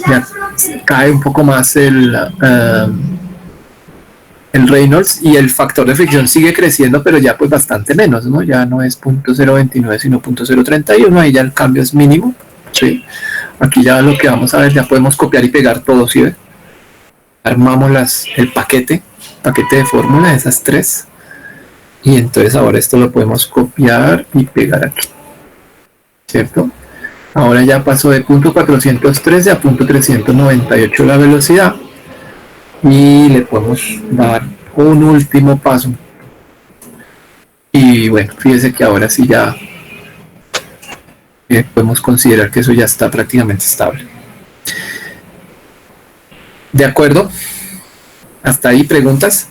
Ya cae un poco más el Reynolds y el factor de fricción sigue creciendo, pero ya pues bastante menos, ¿no? Ya no es .029 sino .031, ahí ya el cambio es mínimo, ¿sí? Aquí ya lo que vamos a ver, ya podemos copiar y pegar todo, ¿sí? Armamos el paquete de fórmula, esas tres, y entonces ahora esto lo podemos copiar y pegar aquí, ¿cierto? Ahora ya pasó de .413 a .398 la velocidad, y le podemos dar un último paso, y bueno, fíjese que ahora sí ya podemos considerar que eso ya está prácticamente estable. ¿De acuerdo? ¿Hasta ahí preguntas?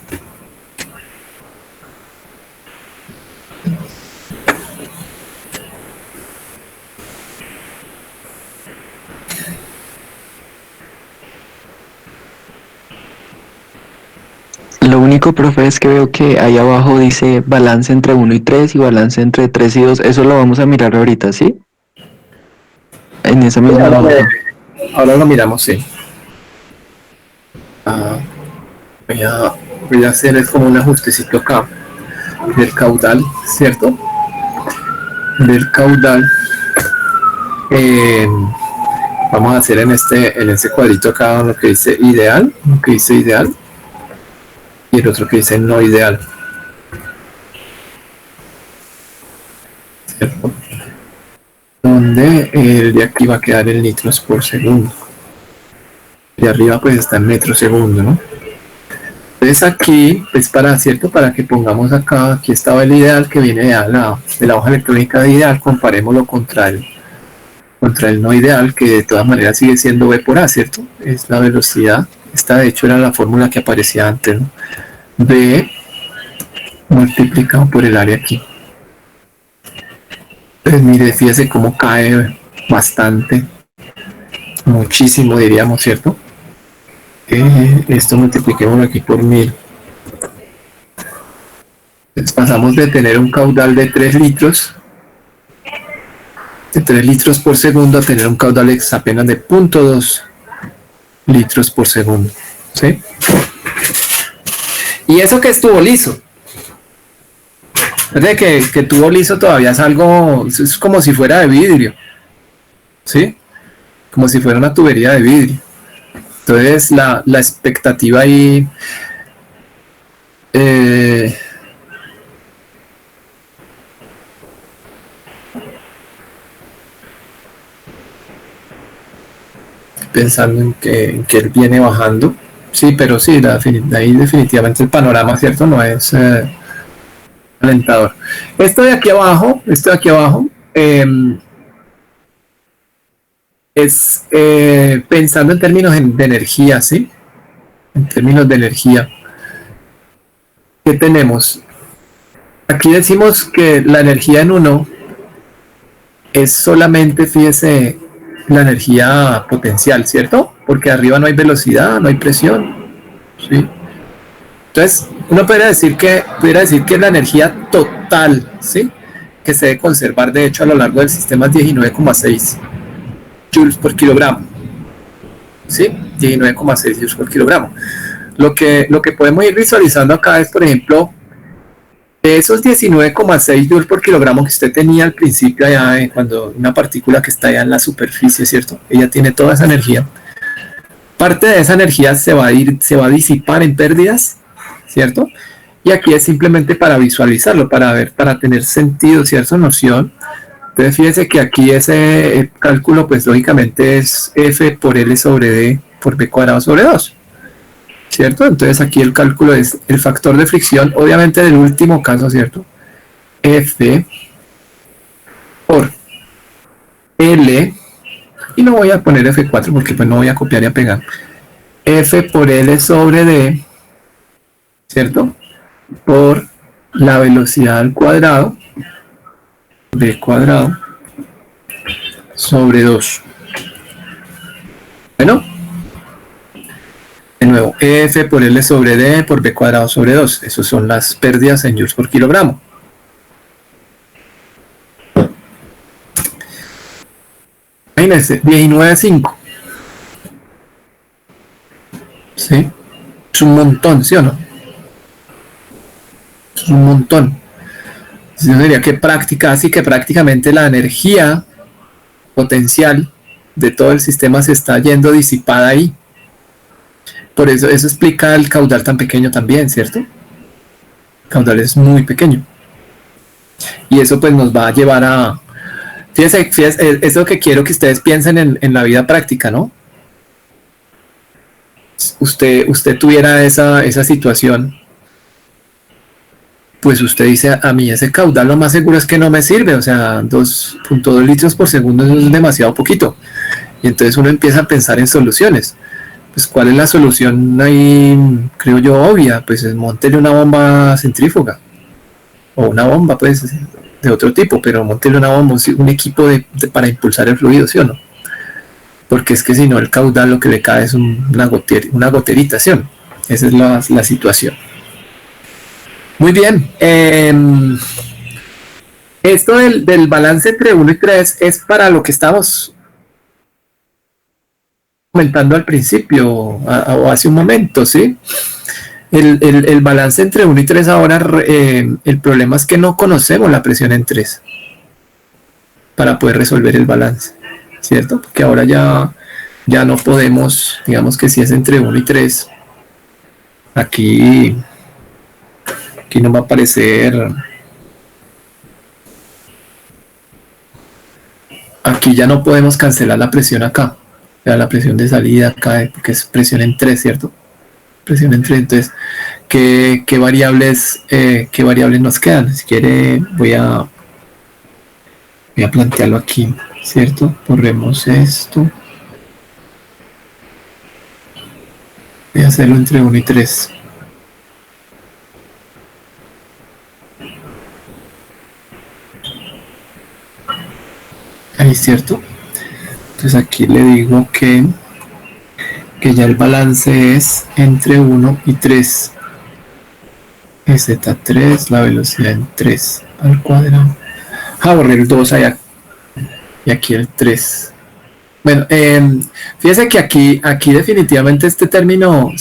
Lo único, profe, es que veo que ahí abajo dice balance entre 1 y 3 y balance entre 3 y 2. Eso lo vamos a mirar ahorita, ¿sí? En esa misma hoja. Ahora lo miramos, sí. Voy a hacer es como un ajustecito acá del caudal, ¿cierto? Del caudal. Vamos a hacer en este cuadrito acá lo que dice ideal, y el otro que dice no ideal, ¿cierto? Donde el de aquí va a quedar en litros por segundo, de arriba pues está en metro segundo, ¿no? Entonces aquí es para que pongamos acá, aquí estaba el ideal que viene de la hoja electrónica de ideal, comparémoslo contra el no ideal, que de todas maneras sigue siendo V por A, ¿cierto? Es la velocidad. Esta de hecho era la fórmula que aparecía antes, ¿no? V multiplicado por el área aquí. Pues mire, fíjese cómo cae bastante, muchísimo diríamos, ¿cierto? Esto multipliquemos aquí por 1000. Entonces pasamos de tener un caudal de 3 litros, por segundo, a tener un caudal apenas de 0.2 litros por segundo, ¿sí? Y eso que estuvo liso. Fíjate que tubo liso todavía es algo, es como si fuera de vidrio, ¿sí? Como si fuera una tubería de vidrio. Entonces la expectativa ahí pensando en que él viene bajando. Sí, pero sí, ahí definitivamente el panorama, ¿cierto? No es alentador. Esto de aquí abajo, es pensando en términos de energía, ¿sí? En términos de energía. ¿Qué tenemos? Aquí decimos que la energía en uno es solamente, fíjese, la energía potencial, ¿cierto? Porque arriba no hay velocidad, no hay presión, ¿sí? Entonces, uno pudiera decir que la energía total, ¿sí? Que se debe conservar, de hecho, a lo largo del sistema es 19,6 joules por kilogramo, ¿sí? 19,6 joules por kilogramo. Lo que podemos ir visualizando acá es, por ejemplo, de esos 19,6 joules por kilogramo que usted tenía al principio allá, cuando una partícula que está allá en la superficie, ¿cierto? Ella tiene toda esa energía. Parte de esa energía se va a disipar en pérdidas, ¿cierto? Y aquí es simplemente para visualizarlo, para tener sentido, cierta noción. Entonces fíjese que aquí ese cálculo, pues lógicamente es F por L sobre D por B cuadrado sobre 2. ¿Cierto? Entonces aquí el cálculo es el factor de fricción, obviamente del último caso, ¿cierto? F por L, y no voy a poner F4 porque pues no voy a copiar y a pegar. F por L sobre D, ¿cierto? Por la velocidad al cuadrado, B cuadrado, sobre 2. Bueno. De nuevo, F por L sobre D por B cuadrado sobre 2. Esas son las pérdidas en joules por kilogramo. Imagínense, 19,5. ¿Sí? Es un montón, ¿sí o no? Es un montón. Yo diría que prácticamente la energía potencial de todo el sistema se está yendo disipada ahí. Por eso explica el caudal tan pequeño también, ¿cierto? El caudal es muy pequeño. Y eso pues nos va a llevar a... Fíjense, es lo que quiero que ustedes piensen en la vida práctica, ¿no? Usted tuviera esa situación, pues usted dice, a mí ese caudal lo más seguro es que no me sirve, o sea, 2.2 litros por segundo es demasiado poquito. Y entonces uno empieza a pensar en soluciones. Pues ¿cuál es la solución ahí? Creo yo obvia, pues es móntele una bomba centrífuga o una bomba pues de otro tipo, pero móntele una bomba, un equipo para impulsar el fluido, ¿sí o no? Porque es que si no el caudal lo que le cae es una goterita, ¿sí o no? Esa es la situación. Muy bien, esto del balance entre 1 y 3 es para lo que estamos comentando al principio o hace un momento, ¿sí? El balance entre 1 y 3 ahora, el problema es que no conocemos la presión en 3 para poder resolver el balance, ¿cierto? Porque ahora ya no podemos, digamos que si es entre 1 y 3, aquí nos va a aparecer, aquí ya no podemos cancelar la presión acá. La presión de salida acá, porque es presión en 3, ¿cierto? Presión en 3, entonces, ¿qué variables nos quedan? Si quiere, voy a plantearlo aquí, ¿cierto? Borremos esto. Voy a hacerlo entre 1 y 3. Ahí, ¿cierto? Entonces aquí le digo que ya el balance es entre 1 y 3. Z3, la velocidad en 3 al cuadrado. Borré el 2 allá. Y aquí el 3. Bueno, fíjese que aquí definitivamente este término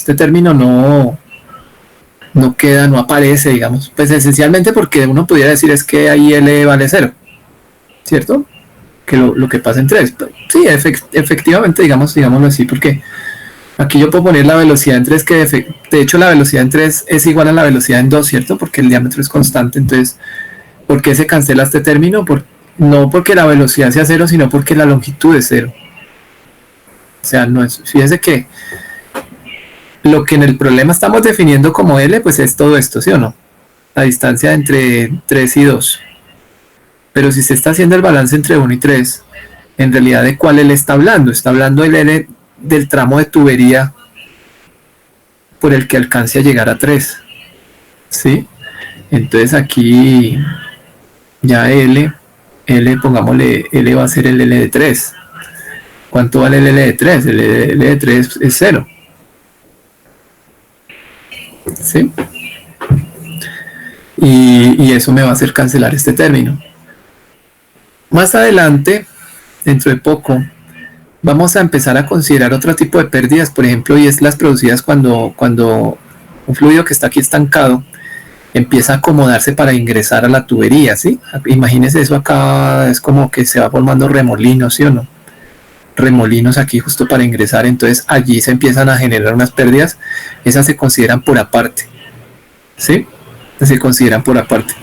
no queda, no aparece, digamos. Pues esencialmente porque uno pudiera decir es que ahí L vale 0. ¿Cierto? Que lo que pasa en 3. Sí, efectivamente, digámoslo así, porque aquí yo puedo poner la velocidad en 3, que de hecho la velocidad en 3 es igual a la velocidad en 2, ¿cierto? Porque el diámetro es constante. Entonces, ¿por qué se cancela este término? No porque la velocidad sea 0, sino porque la longitud es 0. O sea, no es, fíjese que lo que en el problema estamos definiendo como L, pues es todo esto, ¿sí o no? La distancia entre 3 y 2. Pero si se está haciendo el balance entre 1 y 3, en realidad ¿de cuál L está hablando? Está hablando del L del tramo de tubería por el que alcance a llegar a 3. ¿Sí? Entonces aquí ya L, pongámosle, L va a ser el L de 3. ¿Cuánto vale el L de 3? El L de 3 es 0. ¿Sí? Y eso me va a hacer cancelar este término. Más adelante, dentro de poco, vamos a empezar a considerar otro tipo de pérdidas, por ejemplo, y es las producidas cuando un fluido que está aquí estancado empieza a acomodarse para ingresar a la tubería, ¿sí? Imagínense eso acá, es como que se va formando remolinos, ¿sí o no? Remolinos aquí justo para ingresar, entonces allí se empiezan a generar unas pérdidas, esas se consideran por aparte, ¿sí? Se consideran por aparte.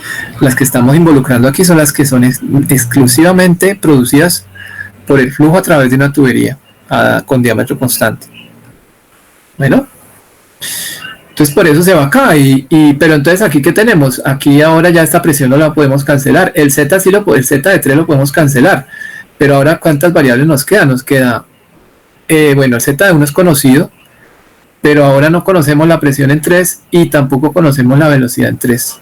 Las que estamos involucrando aquí son las que son exclusivamente producidas por el flujo a través de una tubería con diámetro constante. Bueno, entonces por eso se va acá, pero entonces aquí ¿qué tenemos? Aquí ahora ya esta presión no la podemos cancelar, el Z sí el Z de 3 lo podemos cancelar, pero ahora ¿cuántas variables nos quedan? Nos queda, bueno, el Z de 1 es conocido, pero ahora no conocemos la presión en 3 y tampoco conocemos la velocidad en 3.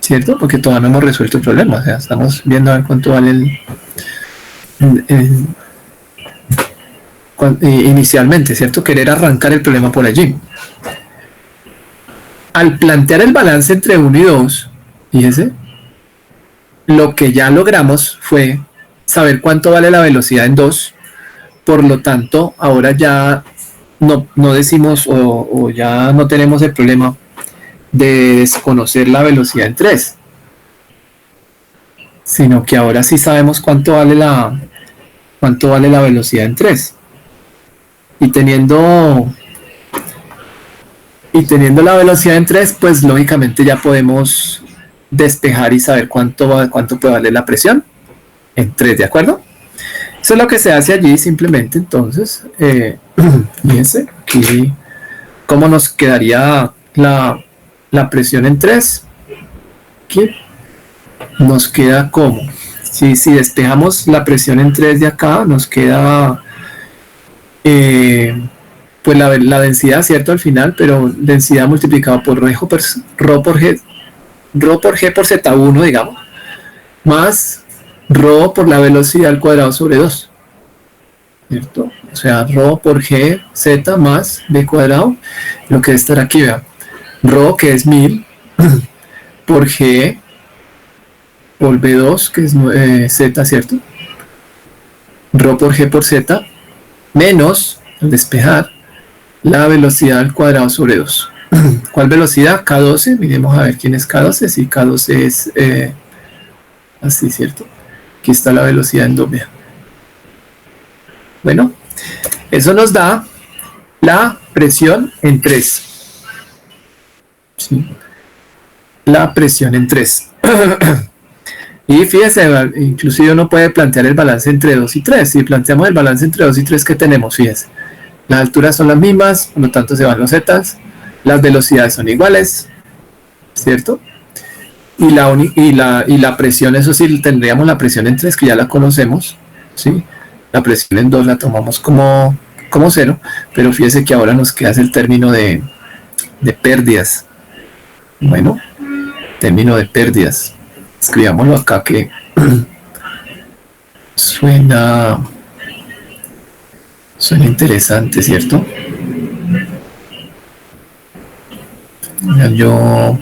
¿Cierto? Porque todavía no hemos resuelto el problema, o sea, estamos viendo a ver cuánto vale inicialmente, ¿cierto? Querer arrancar el problema por allí. Al plantear el balance entre 1 y 2, fíjense, lo que ya logramos fue saber cuánto vale la velocidad en 2. Por lo tanto, ahora ya no decimos o ya no tenemos el problema de desconocer la velocidad en 3, sino que ahora sí sabemos cuánto vale la velocidad en 3. Y teniendo la velocidad en 3, pues lógicamente ya podemos despejar y saber cuánto puede valer la presión en 3, ¿de acuerdo? Eso es lo que se hace allí simplemente. Entonces, fíjense aquí cómo nos quedaría la presión en 3. Aquí nos queda como, si despejamos la presión en 3 de acá, nos queda pues la densidad, ¿cierto? Al final, pero densidad multiplicado por ρ por G por Z1, digamos, más ρ por la velocidad al cuadrado sobre 2, ¿cierto? O sea, ρ por G, Z más B cuadrado, lo que debe estar aquí, vean, ρ que es 1000 por G por B2 que es Z, ¿cierto? ρ por G por Z menos, al despejar, la velocidad al cuadrado sobre 2. ¿Cuál velocidad? K12, miremos a ver quién es K12, sí, K12 es así, ¿cierto? Aquí está la velocidad en 2. Bueno, eso nos da la presión en 3. ¿Sí? La presión en 3. Y fíjese, inclusive uno puede plantear el balance entre 2 y 3. Si planteamos el balance entre 2 y 3, ¿qué tenemos? Fíjese, las alturas son las mismas, por lo tanto se van los zetas, las velocidades son iguales, ¿cierto? Y la presión, eso sí, tendríamos la presión en 3, que ya la conocemos, ¿sí? La presión en 2 la tomamos como 0, pero fíjese que ahora nos queda el término de pérdidas. Bueno, término de pérdidas. Escribámoslo acá que suena interesante, ¿cierto? Yo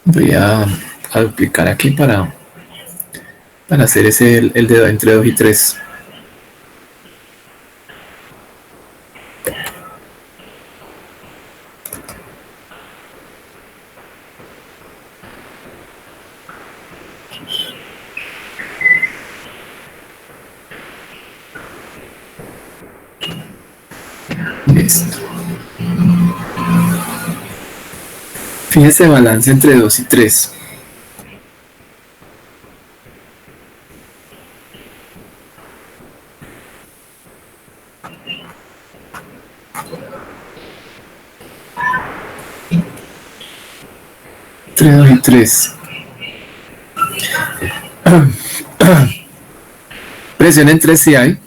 voy a duplicar aquí para hacer el dedo entre 2 y 3. Listo. Fíjese, balance entre 2 y 3. Entre 2 y 3. Presión en 3 sí hay.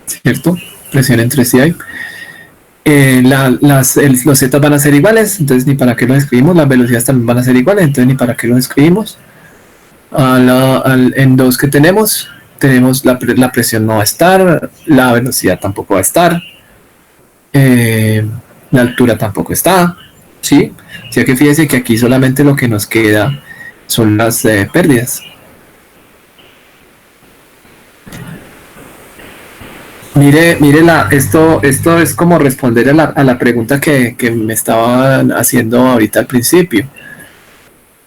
¿Cierto? Presión en 3 sí hay. Los zetas van a ser iguales, entonces ni para qué los escribimos. Las velocidades también van a ser iguales, entonces ni para qué los escribimos. En 2 que tenemos la presión no va a estar, la velocidad tampoco va a estar, la altura tampoco está, ¿sí? O sea que fíjese que aquí solamente lo que nos queda son las pérdidas. Mire, esto es como responder a la pregunta que me estaban haciendo ahorita al principio.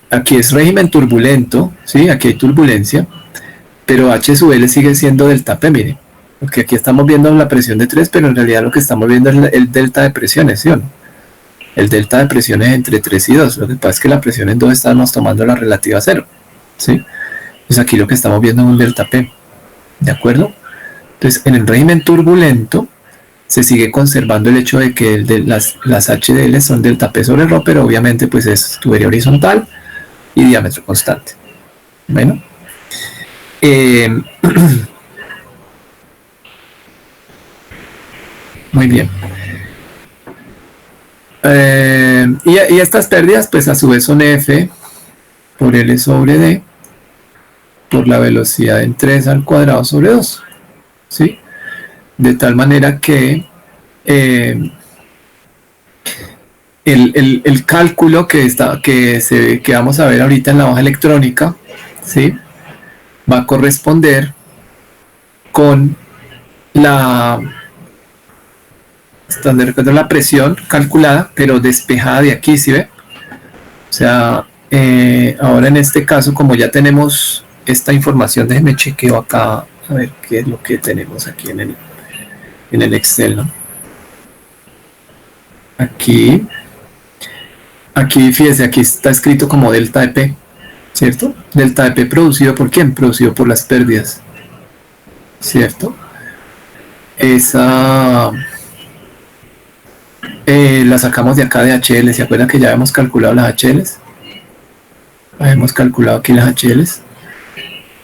Aquí es régimen turbulento, ¿sí? Aquí hay turbulencia, pero H sub L sigue siendo delta P, mire. Porque aquí estamos viendo la presión de 3, pero en realidad lo que estamos viendo es el delta de presiones, ¿sí o no? El delta de presiones entre 3 y 2. Lo que pasa es que la presión en 2 estamos tomando la relativa a 0, ¿sí? Pues aquí lo que estamos viendo es un delta P, ¿de acuerdo? Entonces, en el régimen turbulento se sigue conservando el hecho de que las HDL son delta P sobre ρ, pero obviamente pues es tubería horizontal y diámetro constante. Bueno. Muy bien. Y estas pérdidas pues a su vez son F por L sobre D por la velocidad en 3 al cuadrado sobre 2. ¿Sí? De tal manera que el cálculo que vamos a ver ahorita en la hoja electrónica, ¿sí? Va a corresponder con la presión calculada, pero despejada de aquí, ¿sí ve? O sea, ahora en este caso, como ya tenemos esta información, déjenme chequeo acá a ver qué es lo que tenemos aquí en el Excel, ¿no? Aquí, fíjese, aquí está escrito como delta de P, ¿cierto? Delta de P producido por ¿quién? Producido por las pérdidas, ¿cierto? Esa la sacamos de acá de HL. ¿Se acuerdan que ya habíamos calculado las HLs? Habíamos calculado aquí las HLs.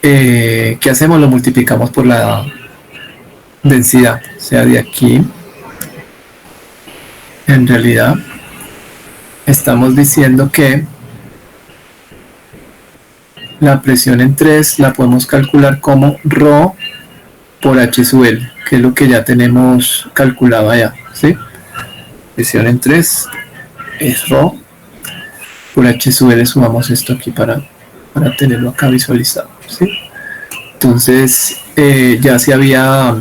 ¿Qué hacemos? Lo multiplicamos por la densidad, o sea, de aquí en realidad estamos diciendo que la presión en 3 la podemos calcular como ρ por H sub L, que es lo que ya tenemos calculado allá, ¿sí? Presión en 3 es ρ por H sub L. Sumamos esto aquí para tenerlo acá visualizado, ¿sí? Entonces ya se había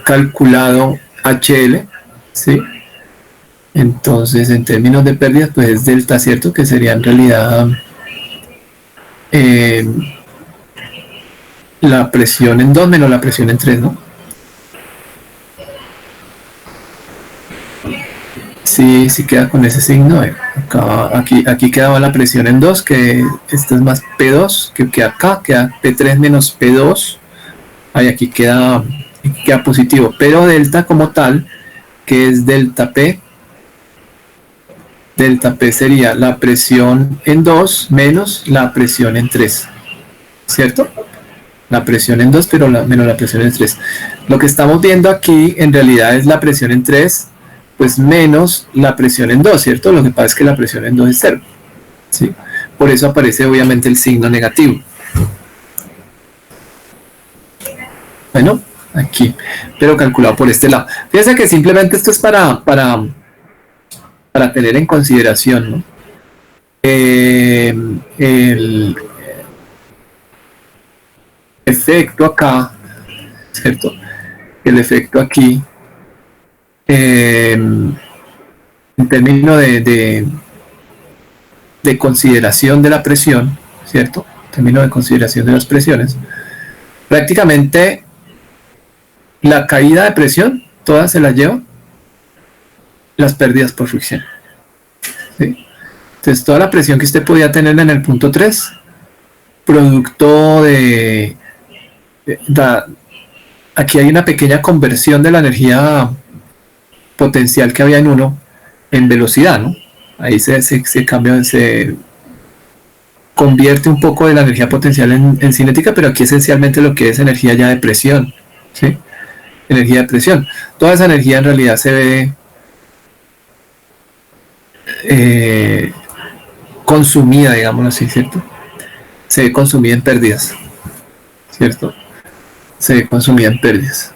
calculado HL, ¿sí? Entonces en términos de pérdidas pues es delta, ¿cierto? Que sería en realidad la presión en 2 menos la presión en 3, ¿no? Sí, sí queda con ese signo. Aquí quedaba la presión en 2, que esto es más P2, que acá queda P3 menos P2. Ahí aquí queda positivo, pero delta como tal, que es delta P sería la presión en 2 menos la presión en 3, ¿cierto? La presión en 2 pero menos la presión en 3. Lo que estamos viendo aquí en realidad es la presión en 3 pues menos la presión en 2, ¿cierto? Lo que pasa es que la presión en 2 es 0, ¿sí? Por eso aparece obviamente el signo negativo. Bueno, aquí, pero calculado por este lado. Fíjense que simplemente esto es para tener en consideración, ¿no? El efecto acá, ¿cierto? El efecto aquí, en términos de consideración de la presión, ¿cierto? En términos de consideración de las presiones, prácticamente la caída de presión, todas se las lleva las pérdidas por fricción. ¿Sí? Entonces, toda la presión que usted podía tener en el punto 3, producto aquí hay una pequeña conversión de la energía potencial que había en 1 en velocidad, ¿no? Ahí se cambia, se convierte un poco de la energía potencial en cinética, pero aquí esencialmente lo que es energía ya de presión, ¿sí? Energía de presión. Toda esa energía en realidad se ve consumida, digámoslo así, ¿cierto? Se ve consumida en pérdidas, ¿cierto? Se ve consumida en pérdidas.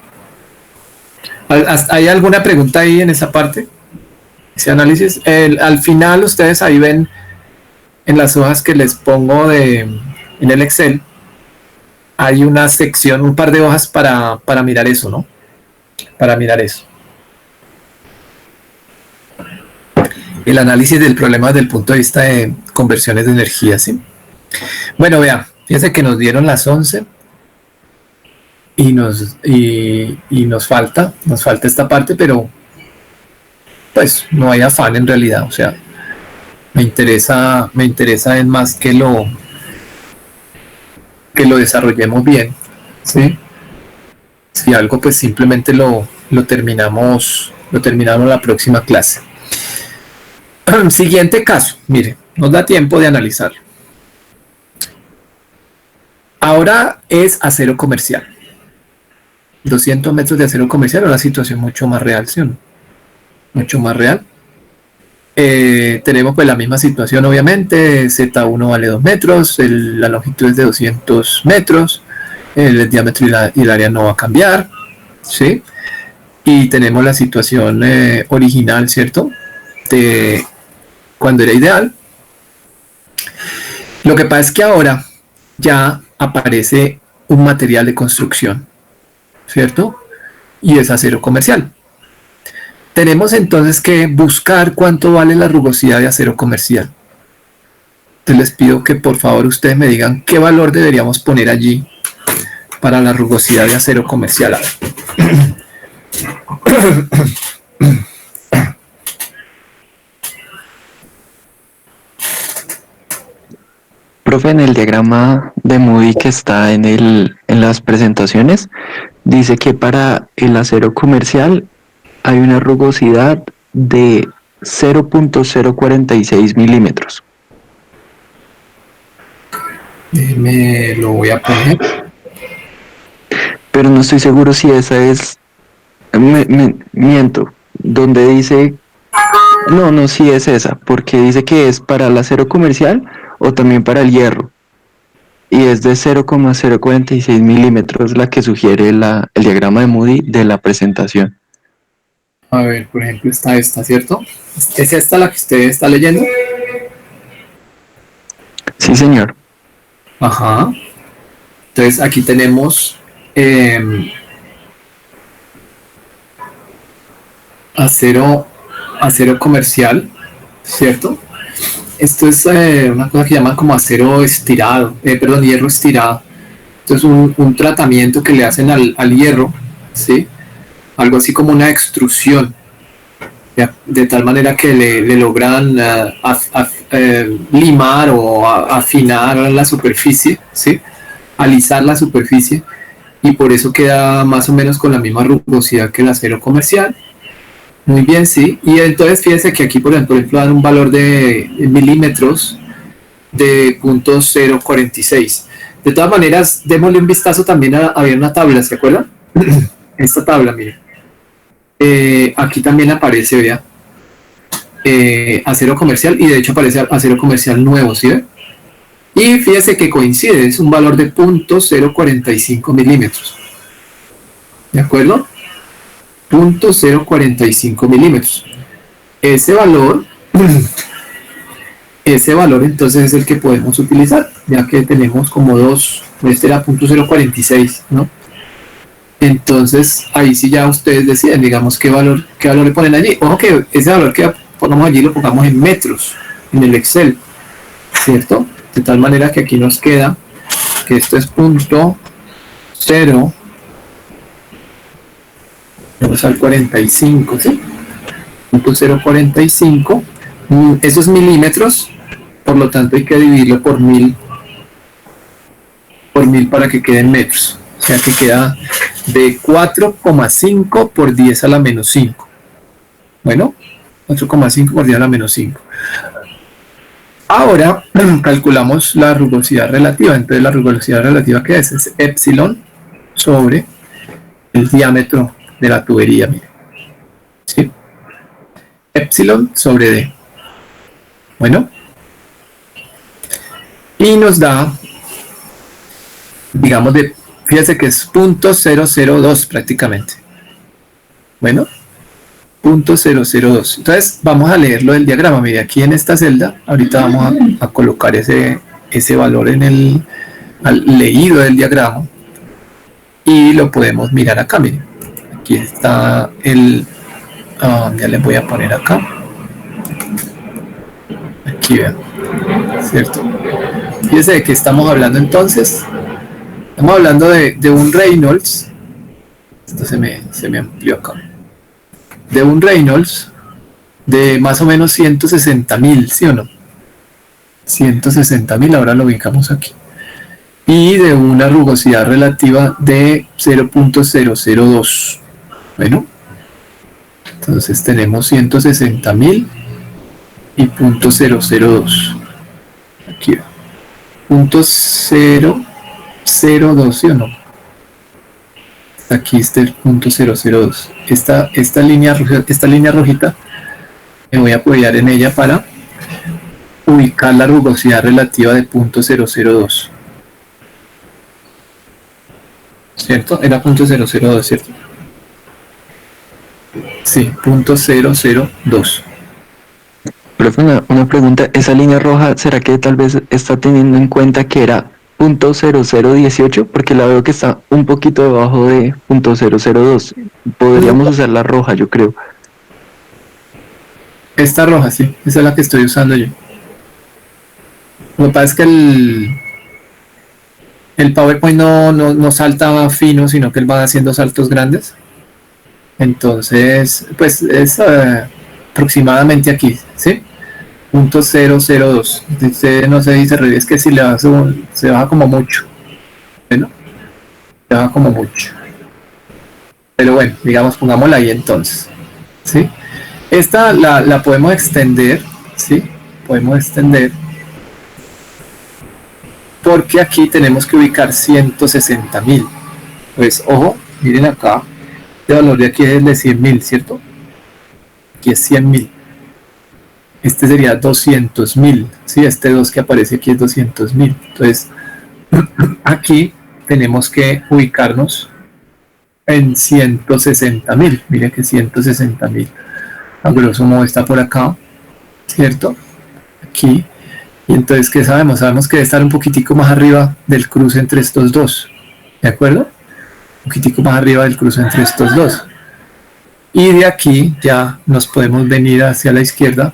¿Hay alguna pregunta ahí en esa parte? Ese análisis. Al final ustedes ahí ven en las hojas que les pongo en el Excel, hay una sección, un par de hojas para mirar eso, ¿no? Para mirar eso. El análisis del problema desde el punto de vista de conversiones de energía, ¿sí? Bueno, vean, fíjense que nos dieron las 11 y nos falta esta parte, pero pues no hay afán en realidad, o sea, me interesa es más que lo desarrollemos bien, ¿sí? Si algo, pues simplemente lo terminamos la próxima clase. Siguiente caso, mire, nos da tiempo de analizarlo. Ahora es acero comercial. 200 metros de acero comercial, una situación mucho más real, ¿sí o no? Mucho más real. Tenemos pues la misma situación, obviamente. Z1 vale 2 metros, la longitud es de 200 metros, el diámetro y el área no va a cambiar, ¿sí? Y tenemos la situación original, ¿cierto? De cuando era ideal. Lo que pasa es que ahora ya aparece un material de construcción, ¿cierto? Y es acero comercial. Tenemos entonces que buscar cuánto vale la rugosidad de acero comercial. Entonces les pido que por favor ustedes me digan qué valor deberíamos poner allí para la rugosidad de acero comercial. Profe, en el diagrama de Moody que está en las presentaciones, dice que para el acero comercial hay una rugosidad de 0.046 milímetros. Me lo voy a poner. Pero no estoy seguro si esa es... miento. Donde dice... No, sí es esa, porque dice que es para el acero comercial o también para el hierro. Y es de 0.046 milímetros la que sugiere el diagrama de Moody de la presentación. A ver, por ejemplo, está esta, ¿cierto? ¿Es esta la que usted está leyendo? Sí, señor. Ajá. Entonces aquí tenemos acero comercial, ¿cierto? Esto es una cosa que llaman como acero estirado, hierro estirado. Esto es un tratamiento que le hacen al hierro, ¿sí? Algo así como una extrusión, de tal manera que le logran limar o afinar la superficie, ¿sí? Alisar la superficie, y por eso queda más o menos con la misma rugosidad que el acero comercial. Muy bien, sí. Y entonces fíjense que aquí, por ejemplo, dan un valor de milímetros de 0.046. De todas maneras, démosle un vistazo también había una tabla, ¿se acuerdan? Esta tabla, miren. Aquí también aparece, vea, acero comercial, y de hecho aparece acero comercial nuevo, ¿sí ve? Y fíjese que coincide, es un valor de 0.045 milímetros. ¿De acuerdo? 0.045 milímetros. Ese valor entonces es el que podemos utilizar, ya que tenemos como dos, este era 0.046, ¿no? Entonces ahí sí ya ustedes deciden, digamos, qué valor le ponen allí. Ojo que ese valor que ponemos allí lo pongamos en metros, en el Excel, ¿cierto? De tal manera que aquí nos queda que esto es 0, vamos al 45, ¿sí? Punto 045, esos milímetros, por lo tanto hay que dividirlo por 1000 para que queden metros, o sea que queda de 4,5 por 10 a la menos 5. Bueno, 4,5 por 10 a la menos 5. Ahora calculamos la rugosidad relativa. Entonces la rugosidad relativa que es epsilon sobre el diámetro de la tubería, mire. ¿Sí? Epsilon sobre D. Bueno. Y nos da, digamos, fíjese que es 0.002 prácticamente. Bueno. 0.002. Entonces vamos a leerlo del diagrama. Mire, aquí en esta celda, ahorita vamos a colocar ese valor en el leído del diagrama y lo podemos mirar acá. Mire, aquí está ya les voy a poner acá. Aquí vean, ¿cierto? Fíjense de qué estamos hablando entonces. Estamos hablando de un Reynolds. Esto se me amplió acá. De un Reynolds de más o menos 160.000, ¿sí o no? 160.000, ahora lo ubicamos aquí. Y de una rugosidad relativa de 0.002. Bueno, entonces tenemos 160.000 y 0.002. Aquí, 0.002, ¿sí o no? Aquí está el 0.002. Esta línea rojita, me voy a apoyar en ella para ubicar la rugosidad relativa de 0.002. ¿Cierto? Era 0.002, ¿cierto? Sí, 0.002. Profe, una pregunta, ¿esa línea roja será que tal vez está teniendo en cuenta que era .0018? Porque la veo que está un poquito debajo de .002. Podríamos usar la roja, yo creo. Esta roja, sí, esa es la que estoy usando yo. Lo que pasa es que el PowerPoint no salta fino, sino que él va haciendo saltos grandes. Entonces, pues es aproximadamente aquí, ¿sí? 0.002. Usted no se dice, es que si le baja, se baja como mucho. Bueno, se baja como mucho. Pero bueno, digamos, pongámosla ahí entonces. ¿Sí? Esta la podemos extender, ¿sí? Podemos extender. Porque aquí tenemos que ubicar 160.000. Pues, ojo, miren acá. Este valor de aquí es el de 100.000, ¿cierto? Aquí es 100.000. Este sería 200.000, ¿sí? Este 2 que aparece aquí es 200.000. Entonces, aquí tenemos que ubicarnos en 160.000. Mire que 160.000. A grosso modo está por acá, ¿cierto? Aquí. Y entonces, ¿qué sabemos? Sabemos que debe estar un poquitico más arriba del cruce entre estos dos. ¿De acuerdo? Un poquitico más arriba del cruce entre estos dos. Y de aquí ya nos podemos venir hacia la izquierda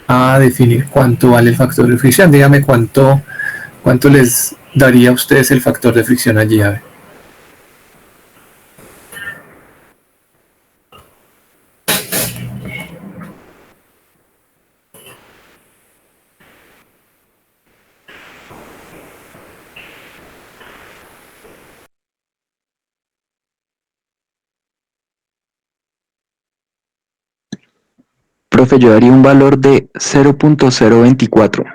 a definir cuánto vale el factor de fricción. Dígame cuánto les daría a ustedes el factor de fricción allí. A ver. Profe, yo daría un valor de 0.024.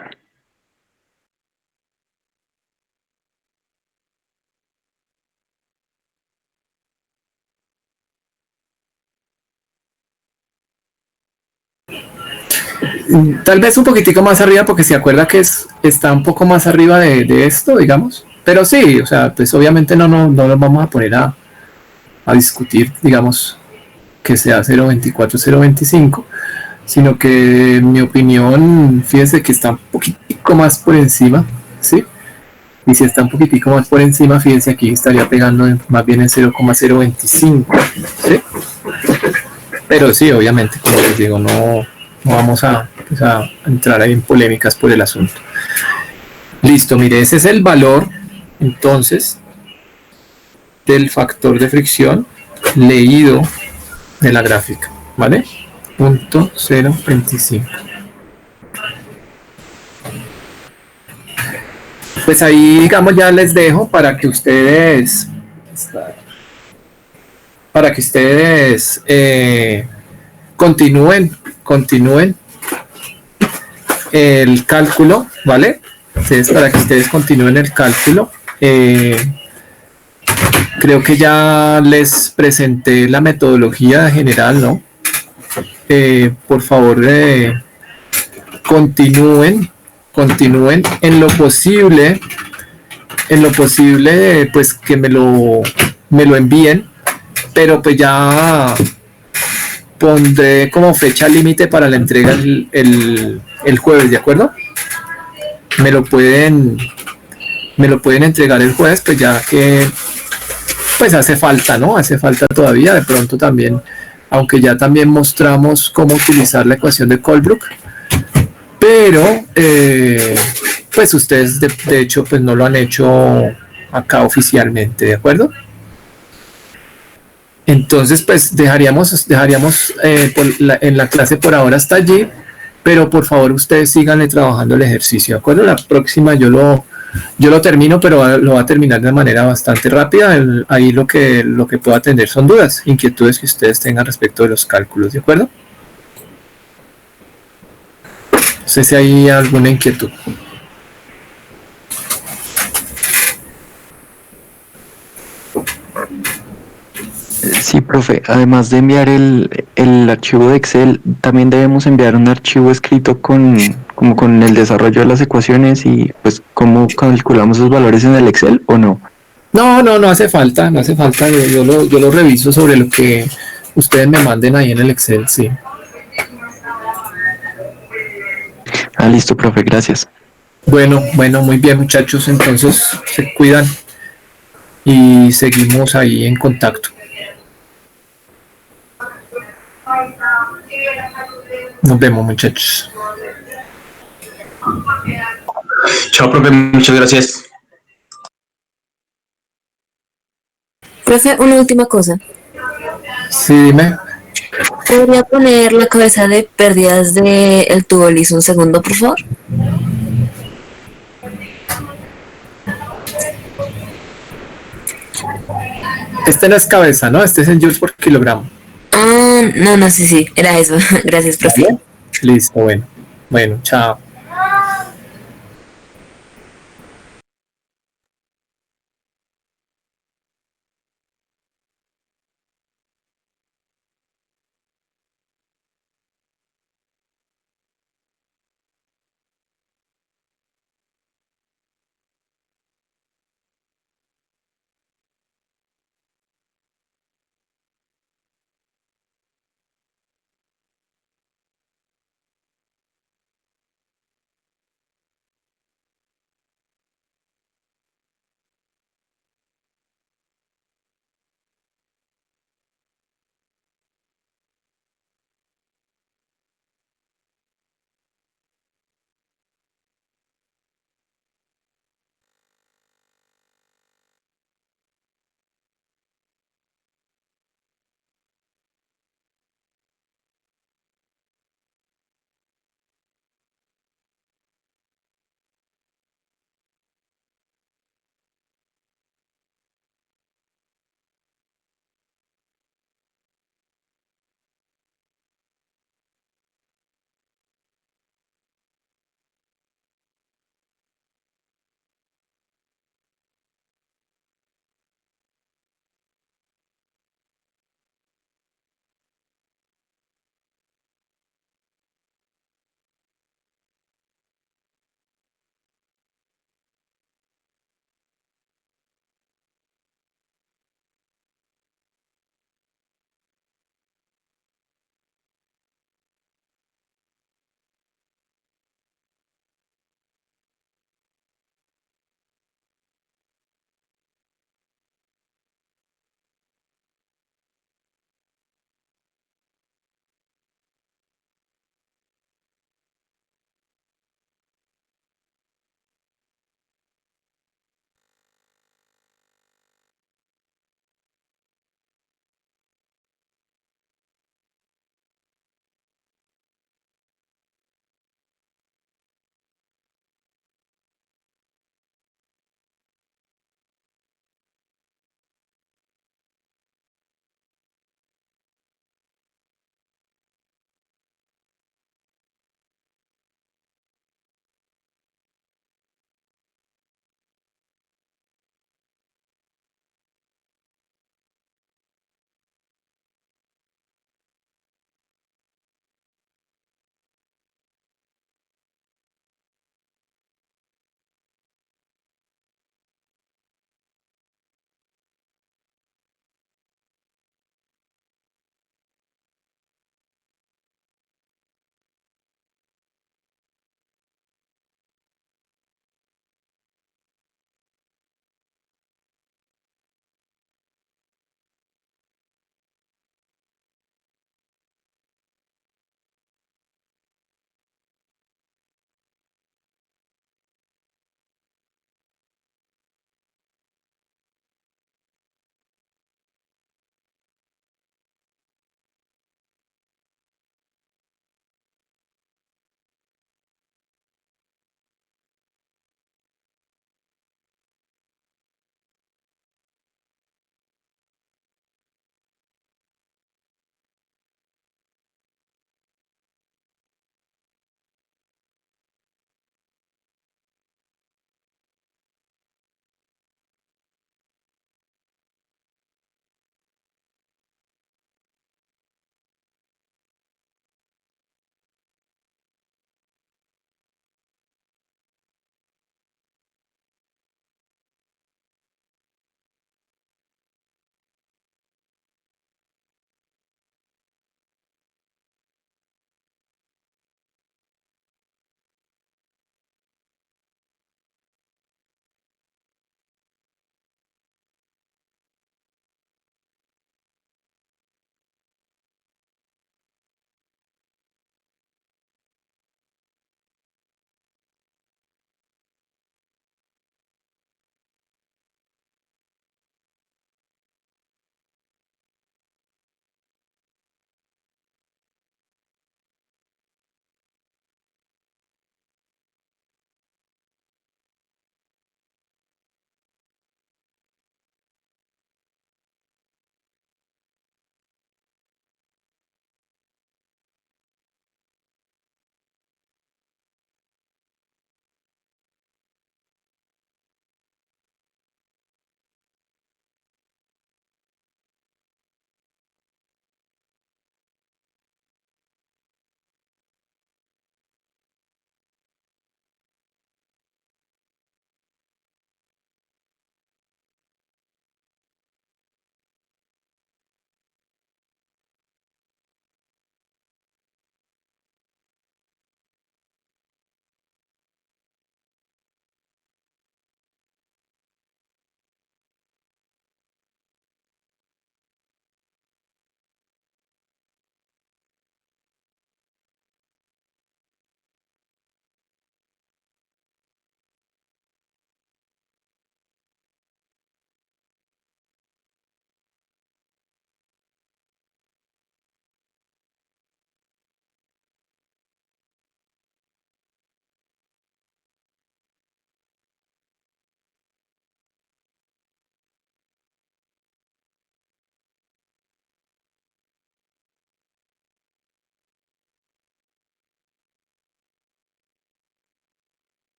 Tal vez un poquitico más arriba, porque se acuerda que está un poco más arriba de esto, digamos. Pero sí, o sea, pues obviamente no nos vamos a poner a discutir, digamos, que sea 0.24, 0.25, sino que en mi opinión, fíjese que está un poquitico más por encima, ¿sí? Y si está un poquitico más por encima, fíjense aquí estaría pegando más bien en 0.025, ¿sí? Pero sí, obviamente, como les digo, no vamos a entrar ahí en polémicas por el asunto. Listo, mire, ese es el valor, entonces, del factor de fricción leído de la gráfica, ¿vale? 0.025. Pues ahí, digamos, ya les dejo para que ustedes continúen el cálculo, ¿vale? Entonces, para que ustedes continúen el cálculo, creo que ya les presenté la metodología general, ¿no? Por favor, continúen en lo posible, pues que me lo envíen, pero pues ya pondré como fecha límite para la entrega el jueves, ¿de acuerdo? Me lo pueden entregar el jueves, pues ya que pues hace falta, ¿no? Hace falta todavía, de pronto también, aunque ya también mostramos cómo utilizar la ecuación de Colebrook, pero pues ustedes de hecho pues no lo han hecho acá oficialmente, ¿de acuerdo? Entonces pues dejaríamos en la clase por ahora hasta allí, pero por favor ustedes síganle trabajando el ejercicio, ¿de acuerdo? La próxima yo lo termino, pero lo va a terminar de manera bastante rápida. Ahí lo que puedo atender son dudas, inquietudes que ustedes tengan respecto de los cálculos, ¿de acuerdo? No sé si hay alguna inquietud. Sí, profe, además de enviar el archivo de Excel, también debemos enviar un archivo escrito con el desarrollo de las ecuaciones y pues cómo calculamos los valores en el Excel, ¿o no? No hace falta, yo lo reviso sobre lo que ustedes me manden ahí en el Excel, sí. Listo, profe, gracias. Bueno, muy bien, muchachos, entonces se cuidan y seguimos ahí en contacto. Nos vemos, muchachos. Chao, profe, muchas gracias. Profe, una última cosa. Sí, dime. ¿Podría poner la cabeza de pérdidas del tubo liso un segundo, por favor? Este no es cabeza, ¿no? Este es en joules por kilogramo. No, sí, era eso. Gracias, profe. ¿Vale? Listo, bueno, chao.